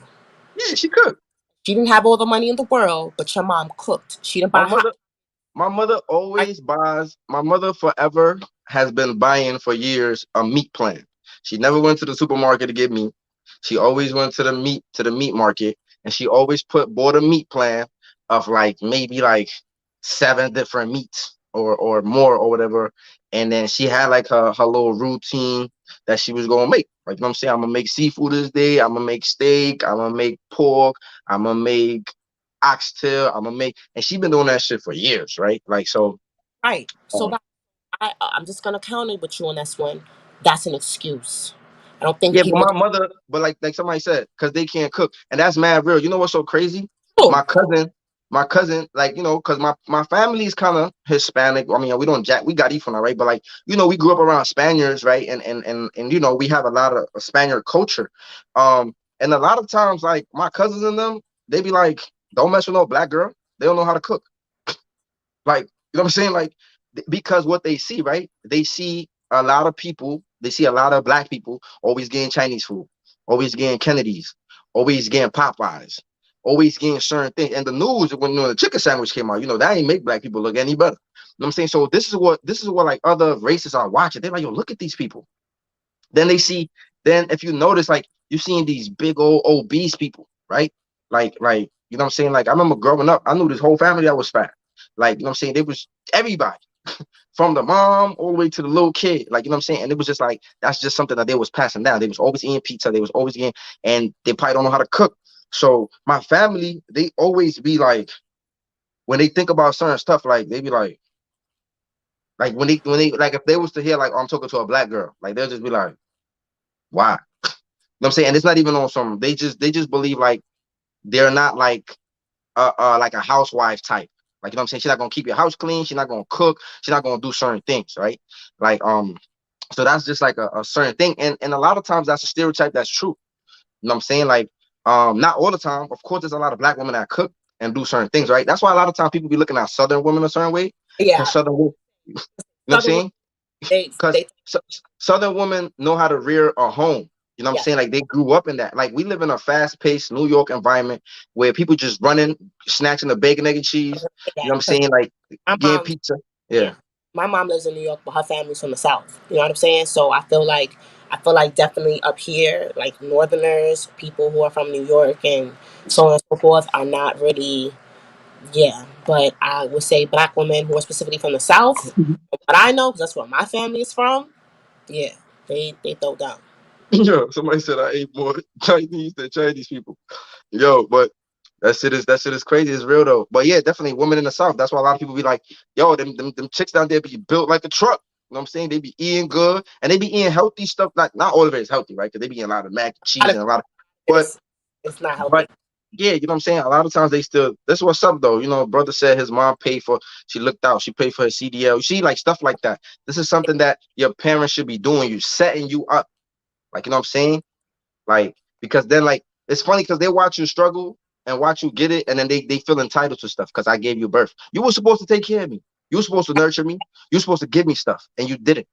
S1: yeah, she cooked.
S2: She didn't have all the money in the world, but your mom cooked. She didn't
S1: My
S2: buy hot.
S1: mother, My mother always buys. My mother forever has been buying for years a meat plan. She never went to the supermarket to get meat. She always went to the meat market, and she always bought a meat plan of like maybe like seven different meats or more or whatever. And then she had like her little routine that she was gonna make. Like, you know what I'm saying? I'm gonna make seafood this day. I'm gonna make steak. I'm gonna make pork. I'm gonna make oxtail. I'm gonna make, and she been doing that shit for years, right? Like so.
S2: Right. So
S1: Um,
S2: that I'm just gonna counter with you on this one. That's an excuse. I don't think
S1: yeah, but
S2: people.
S1: my mother, but like somebody said, because they can't cook, and that's mad real. You know what's so crazy?
S2: Oh,
S1: My cousin, my cousin, like because my family is kind of Hispanic. I mean, we don't jack, we got Ifana, right? But like we grew up around Spaniards, right? And we have a lot of Spaniard culture. And a lot of times, like my cousins and them, they be like, don't mess with no black girl. They don't know how to cook. Like, you know what I'm saying? Like, because what they see, right? They see a lot of people, they see a lot of black people always getting Chinese food, always getting Kennedy's, always getting Popeyes, always getting certain things. And the news, when the chicken sandwich came out, that ain't make black people look any better. You know what I'm saying? So this is what like other races are watching. They're like, yo, look at these people. Then they see, then if you notice, like you seeing these big old obese people. right? Like you know what I'm saying? Like I remember growing up, I knew this whole family that was fat. Like, you know what I'm saying? They was everybody from the mom all the way to the little kid. Like, you know what I'm saying? And it was just like that's just something that they was passing down. They was always eating pizza, they was always eating, and they probably don't know how to cook. So my family, they always be like, when they think about certain stuff, like they be like when they like if they was to hear like, oh, I'm talking to a black girl, like they'll just be like, why? You know what I'm saying? And it's not even on some, they just believe like they're not like a housewife type. Like, you know what I'm saying? She's not gonna keep your house clean, she's not gonna cook, she's not gonna do certain things, right? Like so that's just like a certain thing. And a lot of times that's a stereotype that's true. You know what I'm saying? Like, not all the time. Of course, there's a lot of black women that cook and do certain things, right? That's why a lot of times people be looking at Southern women a certain way. Because
S2: Yeah,
S1: you know what I'm
S2: Southern women,
S1: saying?
S2: they
S1: Because
S2: they
S1: Southern women know how to rear a home. You know what I'm
S2: yeah,
S1: saying? Like they grew up in that. Like we live in a fast-paced New York environment where people just running, snatching the bacon, egg, and cheese. You know what I'm
S2: because
S1: saying? Like
S2: my
S1: getting
S2: mom,
S1: pizza.
S2: yeah,
S1: Yeah.
S2: my mom lives in New York, but her family's from the South. You know what I'm saying? So I feel like definitely up here, like Northerners, people who are from New York and so on and so forth, are not really. Yeah, but I would say black women who are specifically from the South, from what I know, because that's where my family is from. Yeah, they throw down.
S1: Yo, somebody said I ate more Chinese than Chinese people. Yo, but that shit is crazy. It's real though. But yeah, definitely women in the South. That's why a lot of people be like, yo, them chicks down there be built like a truck. You know what I'm saying? They be eating good and they be eating healthy stuff. Not all of it is healthy, right? Because they be eating a lot of mac and
S2: A lot
S1: cheese
S2: of
S1: and a lot of,
S2: it
S1: but
S2: is it's not
S1: but
S2: healthy.
S1: yeah, you know what I'm saying? A lot of times they still, that's what's up though. You know, brother said his mom paid for, she looked out, she paid for his CDL. You see, like stuff like that. This is something that your parents should be doing, you setting you up. Like, you know what I'm saying? Like, because then like it's funny because they watch you struggle and watch you get it, and then they feel entitled to stuff because I gave you birth. You were supposed to take care of me. You were supposed to nurture me. You were supposed to give me stuff, and you didn't.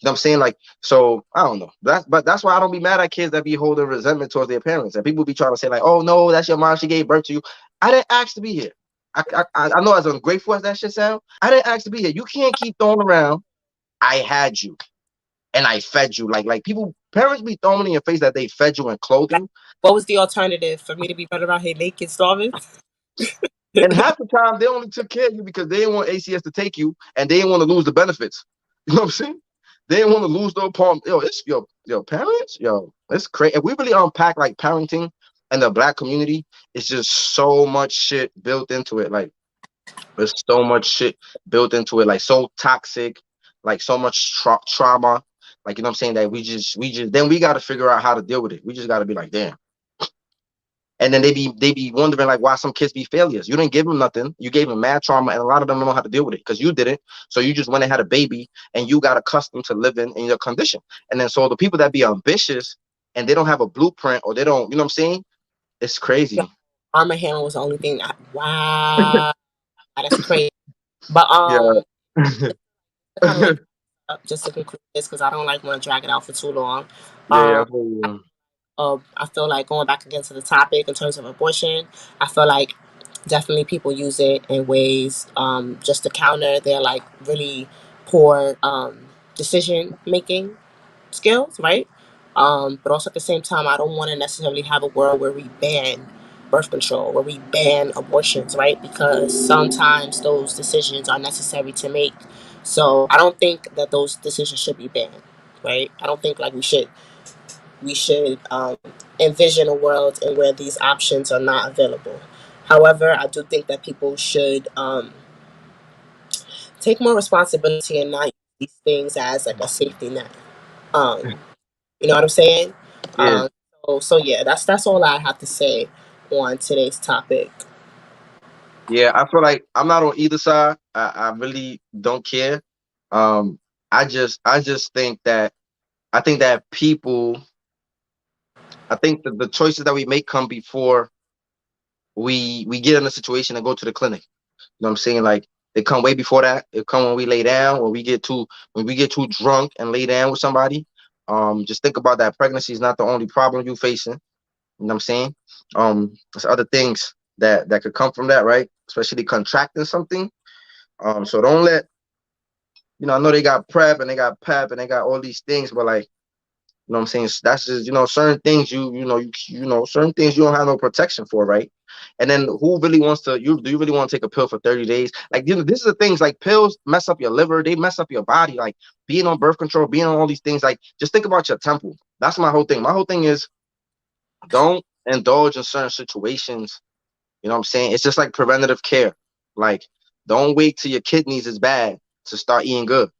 S1: You know what I'm saying? Like, so I don't know. That's why I don't be mad at kids that be holding resentment towards their parents. And people be trying to say, like, oh no, that's your mom, she gave birth to you. I didn't ask to be here. I know as ungrateful as that shit sound, I didn't ask to be here. You can't keep throwing around, I had you and I fed you. Like people, parents be throwing in your face that they fed you and clothed
S2: Like,
S1: you.
S2: what was the alternative for me to be running around here naked, starving?
S1: And half the time they only took care of you because they didn't want ACS to take you and they didn't want to lose the benefits. You know what I'm saying? They didn't want to lose their palm. Yo, it's your parents, yo, it's crazy. If we really unpack like parenting and the black community, it's just so much shit built into it. Like there's so much shit built into it, like so toxic, like so much trauma. Like you know what I'm saying? That we just then we gotta figure out how to deal with it. We just gotta be like, damn. And then they be wondering like why some kids be failures. You didn't give them nothing. You gave them mad trauma, and a lot of them don't know how to deal with it because you didn't. So you just went and had a baby, and you got accustomed to living in your condition. And then so the people that be ambitious and they don't have a blueprint or they don't, you know what I'm saying? It's
S2: Yo,
S1: crazy.
S2: Arm & Hammer was the only thing. Wow, that's crazy. But
S1: Yeah.
S2: to kind of like just to conclude this because I don't like want to drag it out for too long.
S1: Yeah, yeah, I
S2: Um,
S1: feel you.
S2: I feel like going back again to the topic in terms of abortion, I feel like definitely people use it in ways just to counter their like really poor decision making skills, right? But also at the same time, I don't want to necessarily have a world where we ban birth control, where we ban abortions, right? Because sometimes those decisions are necessary to make. So I don't think that those decisions should be banned, right? I don't think like we should envision a world in where these options are not available. However, I do think that people should take more responsibility and not use these things as like a safety net. Um, you know what I'm saying?
S1: Yeah.
S2: Um, so yeah, that's all I have to say on today's topic.
S1: Yeah, I feel like I'm not on either side. I really don't care. Um, I just think that people, I think that the choices that we make come before we get in a situation and go to the clinic. You know what I'm saying? Like they come way before that. They come when we lay down, when we get too drunk and lay down with somebody. Just think about that. Pregnancy is not the only problem you facing. You know what I'm saying? There's other things that could come from that, right? Especially contracting something. So don't let, I know they got prep and they got pep and they got all these things, but like You know what I'm saying? That's just, certain things certain things you don't have no protection for, right? And then who really wants to you do you really want to take a pill for 30 days? Like, this is the things, like, pills mess up your liver, they mess up your body, like being on birth control, being on all these things, like, just think about your temple. That's my whole thing. My whole thing is, don't indulge in certain situations. You know what I'm saying? It's just like preventative care. Like, don't wait till your kidneys is bad to start eating good.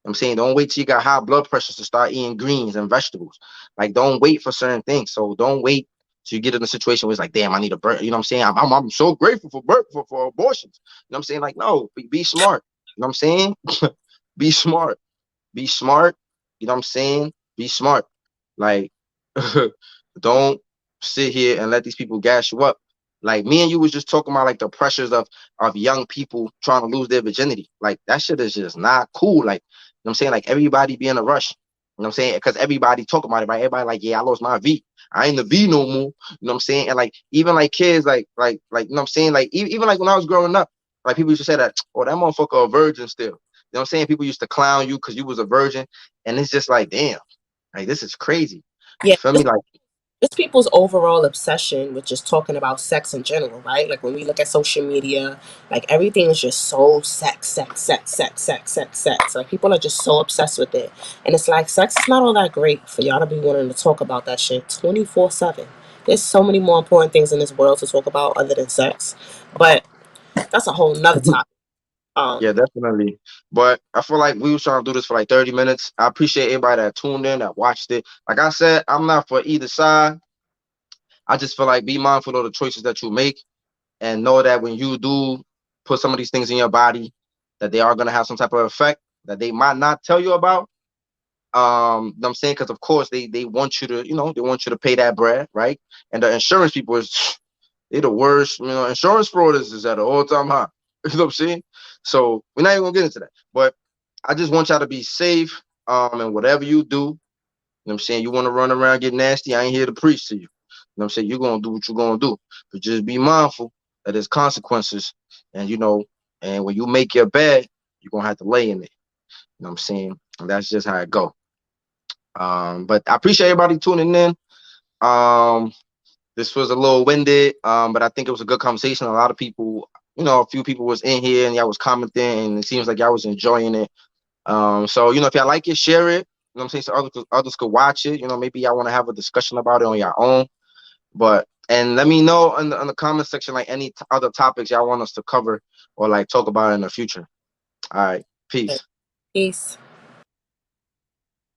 S1: I'm saying, don't wait till you got high blood pressure to start eating greens and vegetables. Like, don't wait for certain things. So don't wait till you get in a situation where it's like, damn, I need a birth. You know what I'm saying? I'm so grateful for birth for abortions. You know what I'm saying? Like, no, be smart. You know what I'm saying? Be smart. Be smart. You know what I'm saying? Be smart. Like, don't sit here and let these people gas you up. Like, me and you was just talking about, like, the pressures of young people trying to lose their virginity. Like, that shit is just not cool. Like, you know what I'm saying? Like, everybody be in a rush. You know what I'm saying? Because everybody talk about it, right? Everybody like, yeah, I lost my V. I ain't the V no more. You know what I'm saying? And, like, even like kids, like, you know what I'm saying? Like, even like when I was growing up, like, people used to say that, oh, that motherfucker a virgin still. You know what I'm saying? People used to clown you because you was a virgin. And it's just like, damn, like, this is crazy.
S2: Yeah,
S1: You feel me? Like,
S2: it's people's overall obsession with just talking about sex in general, right? Like when we look at social media, like everything is just so sex, sex, sex, sex, sex, sex, sex. Like people are just so obsessed with it. And it's like sex is not all that great for y'all to be wanting to talk about that shit 24/7. There's so many more important things in this world to talk about other than sex. But that's a whole nother topic.
S1: yeah,
S2: Um
S1: definitely. But I feel like we was trying to do this for like 30 minutes. I appreciate everybody that tuned in, that watched it. Like I said, I'm not for either side. I just feel like, be mindful of the choices that you make, and know that when you do put some of these things in your body, that they are going to have some type of effect that they might not tell you about. You know what I'm saying? Because of course they want you to, they want you to pay that bread, right? And the insurance people is they the worst. Insurance fraud is at an all-time high. You know what I'm saying? So we're not even gonna get into that. But I just want y'all to be safe. And whatever you do, you know what I'm saying, you want to run around, get nasty, I ain't here to preach to you. You know what I'm saying? You're gonna do what you're gonna do. But just be mindful that there's consequences. And and when you make your bed, you're gonna have to lay in it. You know what I'm saying? And that's just how it go. But I appreciate everybody tuning in. Um, this was a little winded, but I think it was a good conversation. A lot of people, a few people was in here and y'all was commenting, and it seems like y'all was enjoying it. So if y'all like it, share it. You know what I'm saying? So others could watch it. Maybe y'all want to have a discussion about it on your own. And let me know in the comment section, like, any other topics y'all want us to cover or like talk about in the future. All right, peace.
S2: Peace.